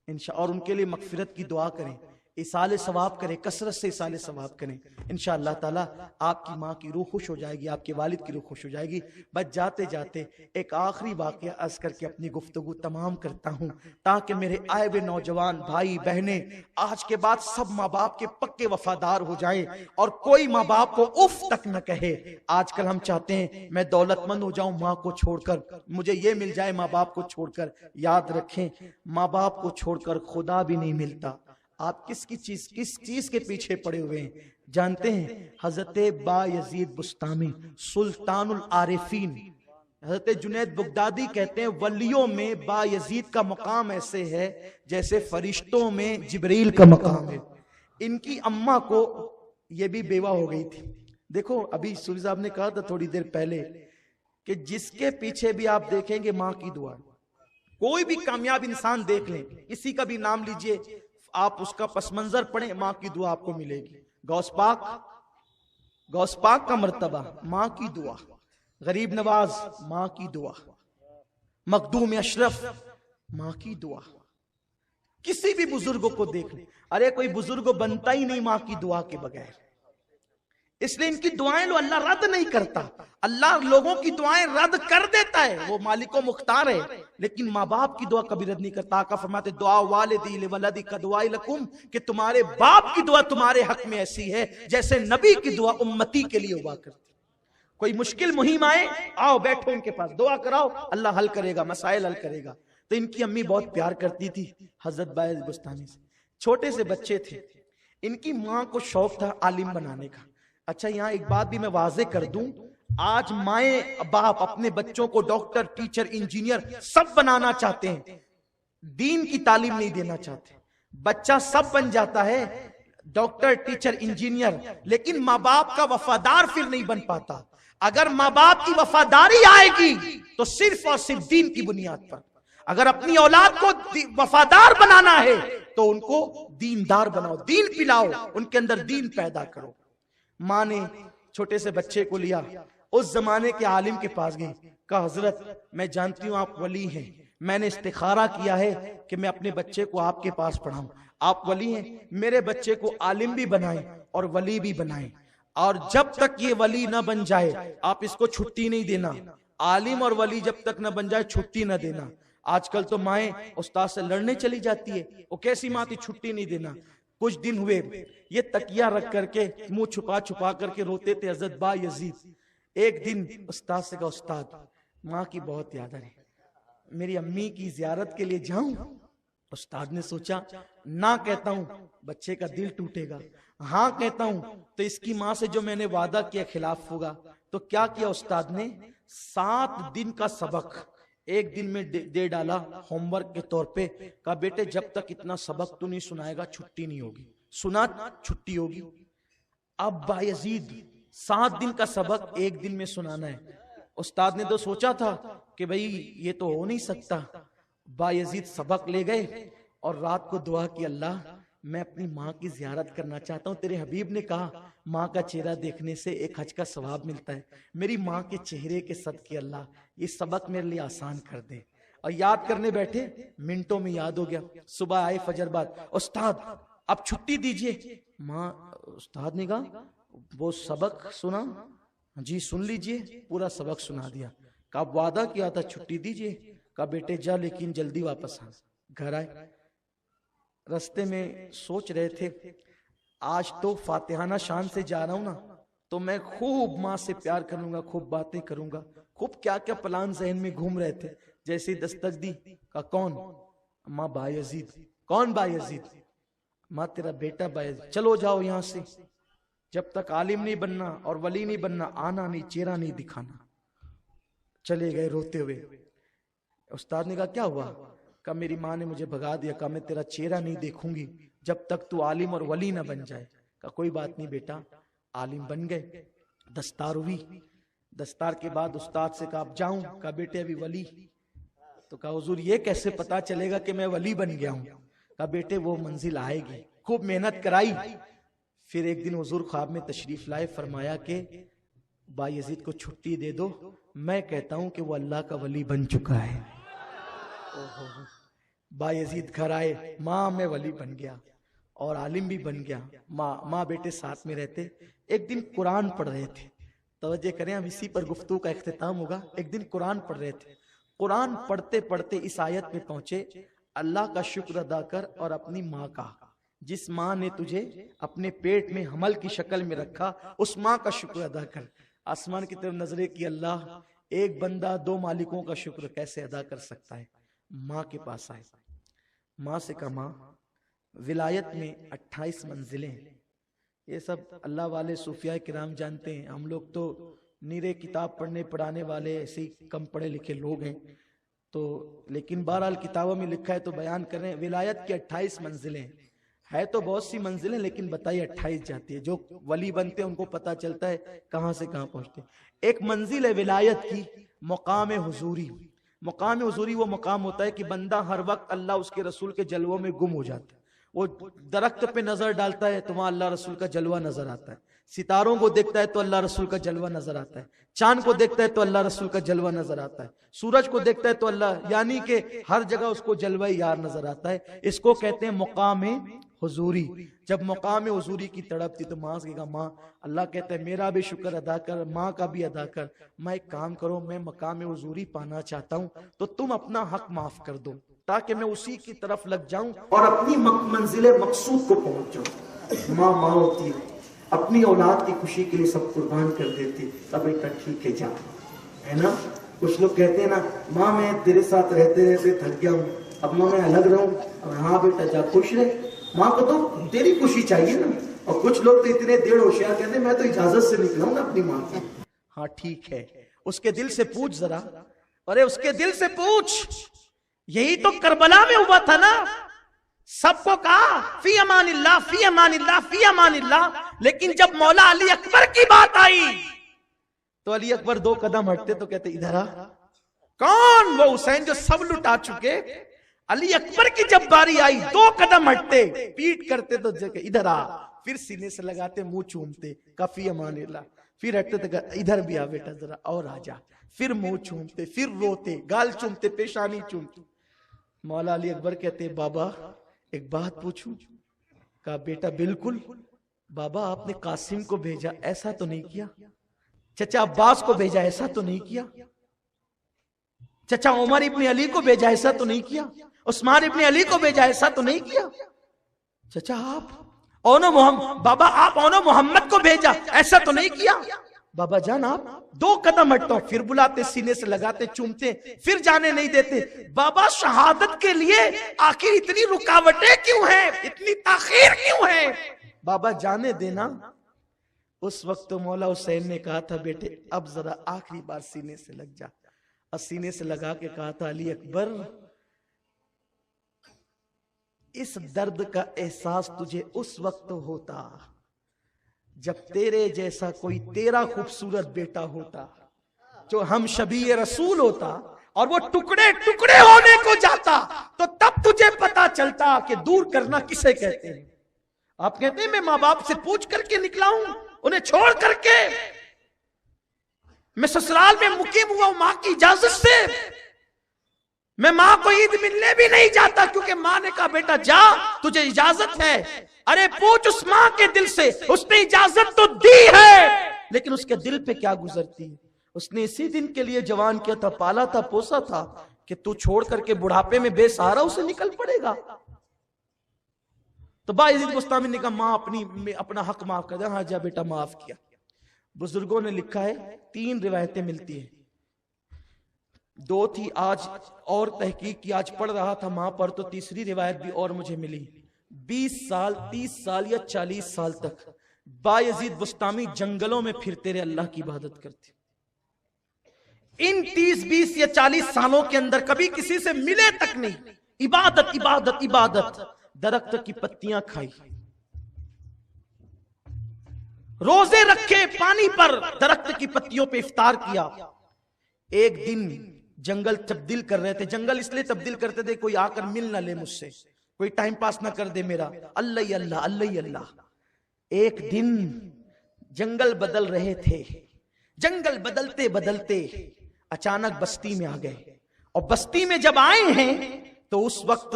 इंशाअल्लाह, और उनके लिए मगफिरत की दुआ करें, इसाले सवाब करें, कसरत से इसाले सवाब करें, इंशाअल्लाह ताला आपकी माँ की रूह खुश हो जाएगी, आपके वालिद की रूह खुश हो जाएगी। बस जाते जाते एक आखिरी वाकया अर्ज करके अपनी गुफ्तगू तमाम करता हूँ, ताकि मेरे आए हुए नौजवान भाई बहनें आज के बाद सब माँ बाप के पक्के वफादार हो जाएं और कोई माँ बाप को उफ तक न कहे। आजकल हम चाहते हैं मैं दौलतमंद हो जाऊं माँ को छोड़कर, मुझे ये मिल जाए माँ बाप को छोड़कर। याद रखें, माँ बाप को छोड़कर खुदा भी नहीं मिलता। आप किस चीज के पीछे पड़े हुए हैं जानते हैं? हजरत बायजीद बुस्तामी सुल्तानुल आरिफीन, हजरत जुनैद बगदादी कहते हैं वलियों में बायजीद का मकाम ऐसे है जैसे फरिश्तों में जिब्रील का मकाम है। इनकी अम्मा को, ये भी बेवा हो गई थी। देखो अभी सूरी साहब ने कहा था थोड़ी देर पहले कि जिसके पीछे भी आप देखेंगे माँ की दुआ, कोई भी कामयाब इंसान देख लें, किसी का भी नाम लीजिए, आप उसका पसमंजर पढ़ें, माँ की दुआ आपको मिलेगी। गौस पाक का मर्तबा माँ की दुआ, गरीब नवाज माँ की दुआ, मखदूम अशरफ माँ की दुआ। किसी भी बुजुर्गों को देख लें, अरे कोई बुजुर्ग बनता ही नहीं माँ की दुआ के बगैर, इसलिए इनकी दुआएं लो अल्लाह रद्द नहीं करता। अल्लाह लोगों की दुआएं रद्द कर देता है, वो मालिको मुख्तार है, लेकिन माँ बाप की दुआ कभी रद्द नहीं करता। आका फरमाते दुआ वालिदी लिवलदी का दुआ लकुम, कि तुम्हारे बाप की दुआ तुम्हारे हक में ऐसी है जैसे नबी की दुआ उम्मती के लिए हुआ करती। कोई मुश्किल मुहिम आए, आओ बैठो उनके पास, दुआ कराओ, अल्लाह हल करेगा, मसाइल हल करेगा। तो इनकी अम्मी बहुत प्यार करती थी हजरत बायज़ बुस्तामी से। छोटे से बच्चे थे, इनकी माँ को शौक था आलिम बनाने का। अच्छा यहाँ एक बात भी मैं वाजे कर दूं, आज माए बाप अपने बच्चों को डॉक्टर, टीचर, इंजीनियर सब बनाना चाहते हैं, दीन की तालीम नहीं देना चाहते। बच्चा सब बन जाता है, डॉक्टर, टीचर, इंजीनियर, लेकिन माँ बाप का वफादार फिर नहीं बन पाता। अगर माँ बाप की वफादारी आएगी तो सिर्फ और सिर्फ दीन की बुनियाद पर। अगर अपनी औलाद को वफादार बनाना है तो उनको दीनदार बनाओ, दीन पिलाओ, उनके अंदर दीन पैदा करो। माँ ने छोटे से बच्चे को लिया, उस जमाने के आलिम के पास गई, कहा हजरत मैं जानती हूँ आप वली हैं, मैंने इस्तिखारा किया है कि मैं अपने बच्चे को आपके पास पढ़ाऊं, आप वली हैं, मेरे बच्चे को आलिम भी बनाएं और वली भी बनाएं, और जब तक ये वली ना बन जाए आप इसको छुट्टी नहीं देना। आलिम और वली जब तक ना बन जाए छुट्टी ना देना। आजकल तो माएं उस्ताद से लड़ने चली जाती है, वो कैसी माँ थी, छुट्टी नहीं देना। कुछ दिन हुए, ये तकिया रख करके मुंह छुपा छुपा करके रोते थे हजरत बायजीद। एक दिन उस्ताद से कहा उस्ताद माँ की बहुत याद आ रही, मेरी अम्मी की जियारत के लिए जाऊं? उस्ताद ने सोचा ना कहता हूं बच्चे का दिल टूटेगा, हाँ कहता हूं तो इसकी माँ से जो मैंने वादा किया खिलाफ होगा। तो क्या किया उस्ताद ने, 7 दिन का सबक एक दिन में दे डाला होमवर्क के तौर पे। कहा बेटे जब तक इतना सबक तू नहीं सुनाएगा छुट्टी नहीं होगी, सुना छुट्टी होगी। अब बायजीद 7 दिन का सबक एक दिन में सुनाना है। उस्ताद ने तो सोचा था कि भाई ये तो हो नहीं सकता। बायजीद सबक ले गए और रात को दुआ की, अल्लाह मैं अपनी माँ की जियारत करना चाहता हूँ, तेरे हबीब ने कहा माँ का चेहरा देखने से एक हज का सवाब मिलता है, मेरी माँ के चेहरे के सदके अल्लाह ये सबक मेरे लिए आसान कर दे। और याद करने बैठे, मिनटों में याद हो गया। सुबह आए फजर बाद, उस्ताद अब छुट्टी दीजिए। माँ, उस्ताद ने कहा वो सबक सुना? जी सुन लीजिए, पूरा सबक सुना दिया। कहा वादा किया था छुट्टी दीजिए। कहा बेटे जा, लेकिन जल्दी वापस आ। घर आए, रास्ते में सोच रहे थे आज तो फातिहाना शान से जा रहा हूं ना, तो मैं खूब माँ से प्यार करूंगा, खूब बातें करूंगा, खूब क्या क्या प्लान जहन में घूम रहे थे। जैसे दस्तक दी, का कौन? माँ बायजीद। कौन बायजीद? माँ तेरा बेटा बायजीद। चलो जाओ यहां से, जब तक आलिम नहीं बनना और वली नहीं बनना, आना नहीं, चेहरा नहीं दिखाना। चले गए रोते हुए। उस्ताद ने कहा क्या हुआ? कहा मेरी माँ ने मुझे भगा दिया, कहा मैं तेरा चेहरा नहीं देखूंगी जब तक तू आलिम और वली ना बन जाए। कहा कोई बात नहीं बेटा, आलिम बन गए, दस्तार हुई, दस्तार के बाद उस्ताद से कहा अब जाऊं? कहा बेटे अभी वली। तो कहा हुजूर ये कैसे पता चलेगा कि मैं वली बन गया हूं? कहा बेटे वो मंजिल आएगी। खूब मेहनत कराई। फिर एक दिन हुजूर ख्वाब में तशरीफ लाए, फरमाया कि बायजीद को छुट्टी दे दो, मैं कहता हूं कि वो अल्लाह का वली बन चुका है। बायजीद घर आए, माँ मैं वली बन गया और आलिम भी बन गया। माँ बेटे साथ में रहते। एक दिन कुरान पढ़ रहे थे, तवज्जो करें अब इसी पर गुफ्तगू का इख्तिताम होगा। एक दिन कुरान पढ़ रहे थे, कुरान पढ़ते पढ़ते इस आयत में पहुंचे, अल्लाह का शुक्र अदा कर और अपनी माँ का, जिस माँ ने तुझे अपने पेट में हमल की शक्ल में रखा उस माँ का शुक्र अदा कर। आसमान की तरफ नजरें की, अल्लाह एक बंदा दो मालिकों का शुक्र कैसे अदा कर सकता है? माँ के पास आए, माँ से कहा माँ विलायत में 28 मंजिलें। ये सब अल्लाह वाले सूफिया किराम जानते हैं, हम लोग तो नीरे किताब पढ़ने पढ़ाने वाले ऐसे ही कम पढ़े लिखे लोग हैं। तो लेकिन बहरहाल किताबों में लिखा है तो बयान कर रहे हैं। विलायत की 28 मंजिलें है, तो बहुत सी मंजिलें, लेकिन बताइए 28 जाती है। जो वली बनते हैं उनको पता चलता है कहां से कहां पहुंचते हैं। एक मंजिल है विलायत की, मकाम हुजूरी। मकाम हुजूरी वो मकाम होता है कि बंदा हर वक्त अल्लाह उसके रसूल के जलवों में गुम हो जाता है। वो दरख्त पे नजर डालता है तो वहां अल्लाह रसूल का जलवा नजर आता है, सितारों को देखता है तो अल्लाह रसूल का जलवा नजर आता है, चांद को देखता है तो अल्लाह रसूल का जलवा नजर आता है, सूरज को देखता है तो अल्लाह, यानी कि हर जगह उसको जलवा यार नजर आता है। इसको कहते हैं मकाम हुजूरी। जब मकाम हुजूरी की तड़प थी तो माँ से कहा माँ, अल्लाह कहता है मेरा भी शुक्र अदा कर, माँ का भी अदा कर। मैं एक काम करो, मैं मकाम हुजूरी पाना चाहता हूँ तो तुम अपना हक माफ कर दो ताकि मैं उसी की तरफ लग जाऊं और अपनी मंजिले मकसूद को पहुंच जाऊं। माँ होती है, अपनी औलाद की खुशी के लिए सब कुर्बान कर देती। तब बेटा ठीक है जा, है ना। कुछ लोग कहते हैं ना माँ मैं तेरे साथ रहते रहते थक गया हूँ, अब माँ मैं अलग रहूं। हाँ बेटा जा, खुश रहे, माँ को तो तेरी खुशी चाहिए ना। और कुछ लोग तो इतने देर होशियार कहते हैं मैं तो इजाजत से निकला हूं ना अपनी माँ की। हाँ ठीक है, उसके दिल से पूछ जरा, अरे उसके दिल से पूछ। यही तो करबला में हुआ था ना, सबको कहा फी अमानिल्लाह फी अमानिल्लाह फी अमानिल्लाह, लेकिन जब मौला अली अकबर की बात आई तो अली अकबर 2 कदम हटते तो कहते इधर आ। कौन? वो हुसैन जो सब लुटा चुके। अली अकबर की जब बारी आई 2 कदम हटते, पीट करते तो इधर आ, फिर सीने से लगाते, मुंह चूमते, काफी अमानिल्लाह, फिर हटते तो इधर भी आ बेटा जरा और आ जा, फिर मुंह चूमते, फिर रोते, गाल चूमते, पेशानी चूमते। मौला अली अकबर कहते बाबा एक बात पूछूं? कहा बेटा बिल्कुल। बाबा आपने कासिम को भेजा, ऐसा तो नहीं किया? चचा अब्बास को भेजा, ऐसा तो नहीं किया? चचा उमर इब्ने अली को भेजा, ऐसा तो नहीं किया? उस्मान इब्ने अली को भेजा, ऐसा तो नहीं किया? चचा आप बाबा आप मोहम्मद को भेजा, ऐसा तो नहीं किया? बाबा जान आप 2 कदम हटता हूं, फिर बुलाते, सीने से लगाते, चूमते, फिर जाने नहीं देते। बाबा शहादत के लिए आखिर इतनी रुकावटें क्यों हैं, इतनी ताखीर क्यों है? बाबा जाने देना। उस वक्त तो मौला हुसैन ने कहा था बेटे अब जरा आखिरी बार सीने से लग जा। और सीने से लगा के कहा था अली अकबर इस दर्द का एहसास तुझे उस वक्त होता जब तेरे जैसा कोई तेरा खूबसूरत बेटा होता जो हम शबीए रसूल होता और वो टुकड़े टुकड़े होने को जाता, तो तब तुझे पता चलता कि दूर करना किसे कहते हैं। आप कहते हैं मैं माँ बाप से पूछ करके निकला हूं, उन्हें छोड़ करके मैं ससुराल में मुकीम हुआ हूं माँ की इजाजत से। मैं माँ को ईद मिलने भी नहीं जाता क्योंकि माँ ने कहा बेटा जा तुझे इजाजत है। अरे पूछ उस माँ के दिल से, उसने इजाजत तो दी है लेकिन उसके दिल पे क्या गुजरती है। उसने इसी दिन के लिए जवान किया था, पाला था, पोसा था कि तू छोड़ करके बुढ़ापे में बेसहारा उसे निकल पड़ेगा। तो बायजीद बुस्तामी ने कहा माँ अपना हक माफ कर दे। हाँ जा बेटा माफ किया। बुजुर्गों ने लिखा है 3 रिवायतें मिलती है, 2 थी आज और तहकीक की, आज पढ़ रहा था मां पर तो तीसरी रिवायत भी और मुझे मिली। 20 साल 30 साल या 40 साल तक बायजीद बुस्तामी जंगलों में फिरते रहे, अल्लाह की इबादत करते। इन 30 20 या 40 सालों के अंदर कभी किसी से मिले तक नहीं, इबादत इबादत इबादत। दरख्त की पत्तियां खाई, रोजे रखे पानी पर, दरख्त की पत्तियों पे इफ्तार किया। एक दिन जंगल तब्दील कर रहे थे, जंगल इसलिए तब्दील करते थे कोई आकर मिल ना ले मुझसे, कोई टाइम पास ना कर दे मेरा, अल्लाह ही अल्लाह अल्लाह ही अल्लाह। एक दिन जंगल बदल रहे थे, जंगल बदलते बदलते अचानक बस्ती में आ गए, और बस्ती में जब आए हैं तो उस वक्त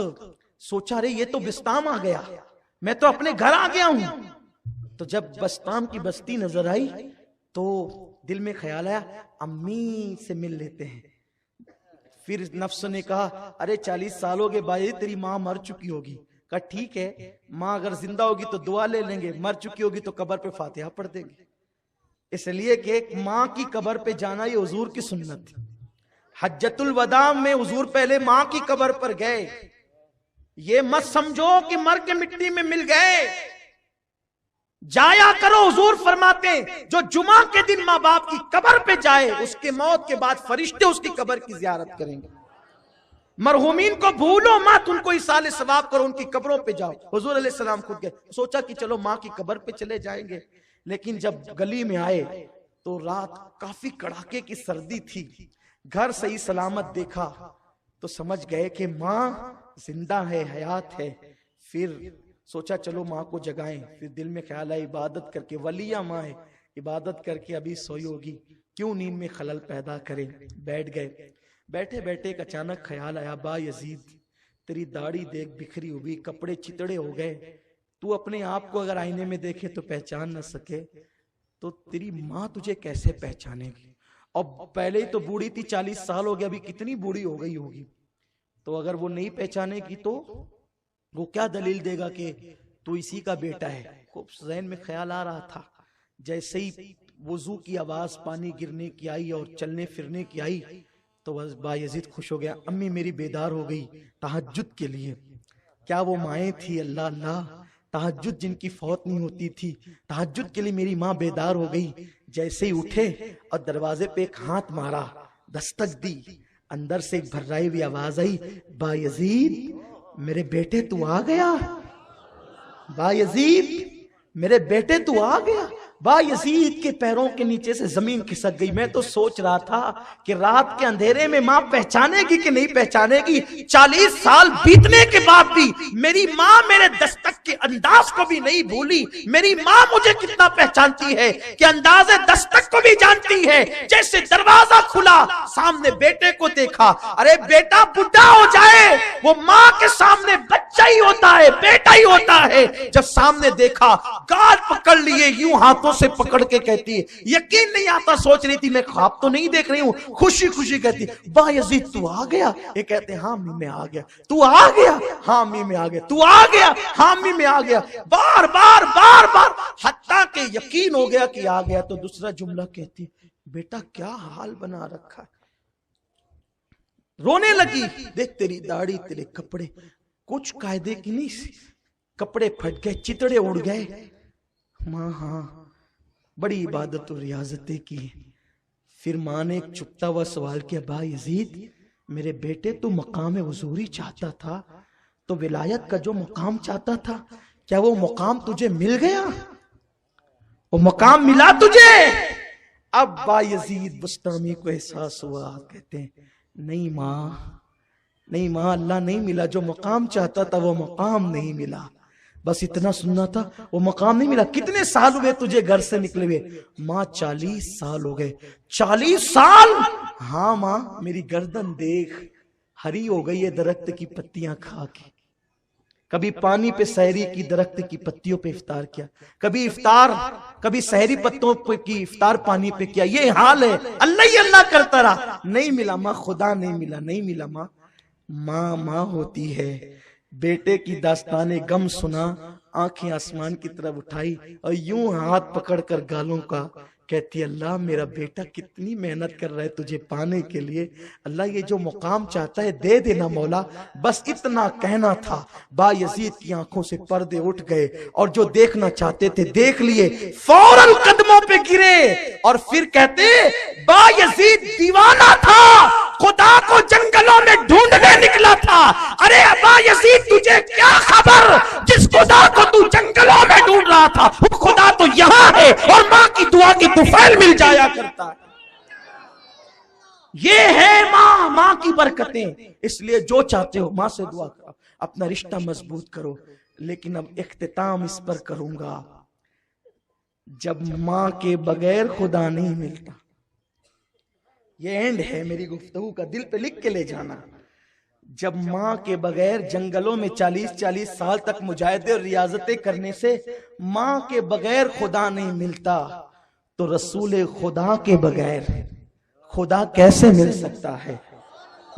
सोचा रे ये तो बिस्ताम आ गया, मैं तो अपने घर आ गया हूं। तो जब बस्ताम की बस्ती नजर आई तो दिल में ख्याल आया अम्मी से मिल लेते हैं। फिर नफ्स ने कहा अरे 40 साल हो गए भाई, तेरी माँ मर चुकी होगी। कहा ठीक है, माँ अगर जिंदा होगी तो दुआ ले लेंगे, मर चुकी होगी तो कब्र पे फातिहा पढ़ देंगे। इसलिए कि एक माँ की कब्र पे जाना ये हुजूर की सुन्नत थी। हज्जतुल वदा में हुजूर पहले माँ की कब्र पर गए। ये मत समझो कि मर के मिट्टी में मिल गए, जाया करो। हुजूर फरमाते जो जुमा के दिन माँ बाप की कब्र पे जाए, उसके मौत के बाद फरिश्ते उसकी कब्र की जियारत करेंगे। मरहूमीन को भूलो मत, उनको इसाले सवाब करो, उनकी कब्रों पे जाओ। हुजूर अलैहि सलाम खुद गए, सोचा कि चलो माँ की कब्र पे चले जाएंगे। लेकिन जब गली में आए तो रात काफी कड़ाके की सर्दी थी, घर सही सलामत देखा तो समझ गए कि माँ जिंदा है, हयात है। फिर सोचा चलो माँ को जगाएं। फिर दिल में ख्याल आया इबादत करके, वलिया माँ है, इबादत करके अभी सोई होगी, क्यों नींद में खलल पैदा करें। बैठ गए। बैठे बैठे एक अचानक ख्याल आया बा यजीद तेरी दाढ़ी देख बिखरी हुई, कपड़े चितड़े हो गए, तू अपने आप को अगर आईने में देखे तो पहचान न सके तो तेरी माँ तुझे कैसे पहचानेगी। और पहले ही तो बूढ़ी थी, 40 साल हो गए, अभी कितनी बूढ़ी हो गई होगी। तो अगर वो नहीं पहचानेगी तो वो क्या दलील देगा कि तू इसी का बेटा है। खूब ज़हन में ख्याल आ रहा था। जैसे ही वुजू की आवाज पानी गिरने की आई और चलने फिरने की आई तो बस बायजीद खुश हो गया, अम्मी मेरी बेदार हो गई तहज्जुद के लिए। क्या वो माएँ थी, अल्लाह अल्लाह, तहज्जुद जिनकी फौत नहीं होती थी, तहज्जुद के लिए मेरी माँ बेदार हो गई। जैसे ही उठे और दरवाजे पे एक हाथ मारा, दस्तक दी, अंदर से एक भर्राई हुई आवाज आई, बायजीद मेरे बेटे तू आ गया, बायजीद मेरे बेटे तू आ गया। बायजीद के पैरों के नीचे से जमीन खिसक गई। मैं तो सोच रहा था कि रात के अंधेरे में माँ पहचानेगी कि नहीं पहचानेगी। 40 साल बीतने के बाद भी मेरी माँ मेरे दस्तक के अंदाज को भी नहीं भूली। मेरी माँ मुझे कितना पहचानती है कि अंदाजे दस्तक को भी जानती है। जैसे दरवाजा खुला, सामने बेटे को देखा, अरे बेटा बुढ़ा हो जाए वो माँ के सामने बच्चा ही होता है, बेटा ही होता है। जब सामने देखा, गाल पकड़ लिए, यूं हाथों से पकड़ के कहती है, यकीन नहीं आता, सोच रही थी मैं ख्वाब तो नहीं देख रही हूँ, खुशी खुशी कहती बायजीद तू आ गया। ये कहते हाँ अम्मी मैं आ गया। तू आ गया? हाँ अम्मी मैं आ गया। तू आ गया? हाँ अम्मी मैं आ गया। बार बार बार बार, हत्ता के यकीन हो गया कि आ गया। तो दूसरा जुमला कहती बेटा क्या हाल बना रखा है। रोने लगी, देख तेरी दाढ़ी तेरे कपड़े कुछ कायदे की नहीं, कपड़े फट गए, चितड़े उड़ गए। माँ हाँ बड़ी इबादत और रियाजतें की। फिर माँ ने एक चुपता हुआ सवाल किया, बायजीद मेरे बेटे तू मकाम हुजूरी चाहता था, तो विलायत का जो मकाम चाहता था, क्या वो मकाम तुझे मिल गया? वो मकाम मिला तुझे? अब बायजीद बुस्तामी को एहसास हुआ, कहते हैं नहीं माँ, नहीं माँ, अल्लाह नहीं मिला। जो मकाम चाहता था वो मकाम नहीं मिला, बस इतना सुनना था, वो मकाम नहीं मिला। कितने साल हुए तुझे घर से निकले हुए? माँ 40 साल हो गए। 40 साल? हाँ माँ, मेरी गर्दन देख हरी हो गई है दरख्त की पत्तियां खा के। कभी पानी पे सहरी की, दरख्त की पत्तियों पे इफ्तार किया, कभी सहरी पत्तों पे की, इफ्तार पानी पे किया। ये हाल है, अल्लाह ही अल्लाह करता रहा, नहीं मिला माँ, खुदा नहीं मिला, नहीं मिला माँ। माँ माँ होती है। बेटे की दास्ताने गम सुना, आंखें आसमान की तरफ उठाई और यूं हाथ पकड़कर गालों का कहती अल्लाह मेरा बेटा कितनी मेहनत कर रहा है तुझे पाने के लिए, अल्लाह ये जो मुकाम चाहता है दे देना मौला। बस इतना कहना था। बायजीद की आंखों से पर्दे उठ गए और जो देखना चाहते थे देख लिए। फौरन कदमों पे गिरे और फिर कहते बायजीद दीवाना था, खुदा को जंगलों में ढूंढने निकला था। अरे बायजीद तुझे क्या खबर, जिस खुदा को तू जंगलों में ढूंढ रहा था वो खुदा तो यहाँ है और तुफैल मिल जाया करता है। ये है माँ, माँ की बरकतें। इसलिए जो चाहते हो माँ से दुआ करो, अपना रिश्ता मजबूत करो। लेकिन अब इख्तिताम इस पर करूंगा, जब माँ के बगैर खुदा नहीं मिलता। ये एंड है मेरी गुफ्तगू का, दिल पे लिख के ले जाना। जब माँ के बगैर जंगलों में 40-40 साल तक मुजाहिदे और रियाजतें करने से माँ के बगैर खुदा नहीं मिलता, तो रसूल खुदा के बगैर खुदा कैसे मिल सकता है?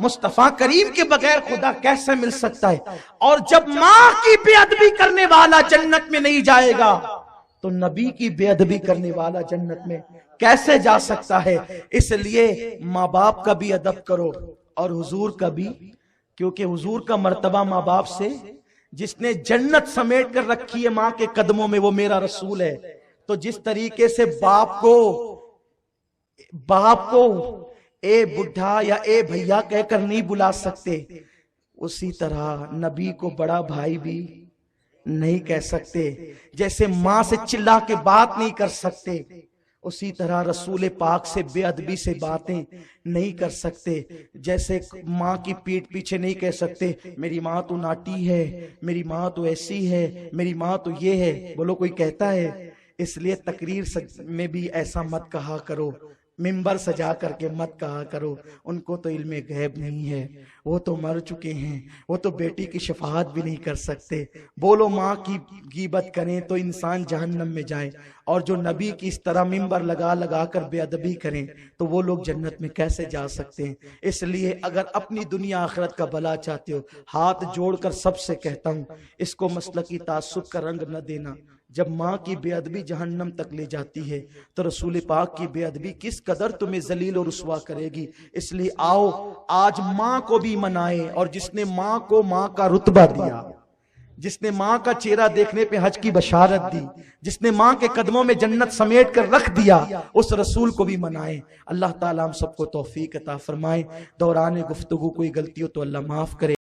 मुस्तफा करीम के बगैर खुदा कैसे मिल सकता है? और जब माँ की बेअदबी करने वाला जन्नत में नहीं जाएगा, तो नबी की बेअदबी करने वाला जन्नत में कैसे जा सकता है? इसलिए माँ बाप का भी अदब करो और हुजूर का भी, क्योंकि हुजूर का मर्तबा माँ बाप से, जिसने जन्नत समेट कर रखी है माँ के कदमों में, वो मेरा रसूल है। तो जिस तरीके से बाप को ए बुढ़ा या ए भैया कहकर नहीं बुला सकते, उसी तरह नबी को बड़ा भाई भी नहीं कह सकते। जैसे माँ से चिल्ला के बात नहीं कर सकते, उसी तरह रसूल पाक से बेअदबी से बातें नहीं कर सकते। जैसे माँ की पीठ पीछे नहीं कह सकते मेरी माँ तो नाटी है, मेरी माँ तो ऐसी है, मेरी माँ तो ये है। बोलो कोई कहता है? इसलिए तकरीर में भी ऐसा मत कहा करो, मिंबर सजा करके मत कहा करो। उनको तो इल्मे गैब नहीं है, वो तो मर चुके हैं, वो तो बेटी की शफाअत भी नहीं कर सकते। बोलो माँ की गीबत करें तो इंसान जहन्नम में जाए, और जो नबी की इस तरह मिंबर लगा लगा कर बेअदबी करें तो वो लोग जन्नत में कैसे जा सकते हैं? इसलिए अगर अपनी दुनिया आखिरत का भला चाहते हो, हाथ जोड़कर सबसे कहता हूँ, इसको मसलकी तासुब का रंग न देना। जब माँ की बेअदबी जहन्नम तक ले जाती है, तो रसूल पाक की बेअदबी किस कदर तुम्हें जलील और रुस्वा करेगी। इसलिए आओ आज माँ को भी मनाएं, और जिसने माँ को माँ का रुतबा दिया, जिसने माँ का चेहरा देखने पे हज की बशारत दी, जिसने माँ के कदमों में जन्नत समेट कर रख दिया, उस रसूल को भी मनाएं। अल्लाह ताला हम सबको तौफीक अता फरमाए। दौरान गुफ्तगू कोई गलती हो तो अल्लाह माफ करे।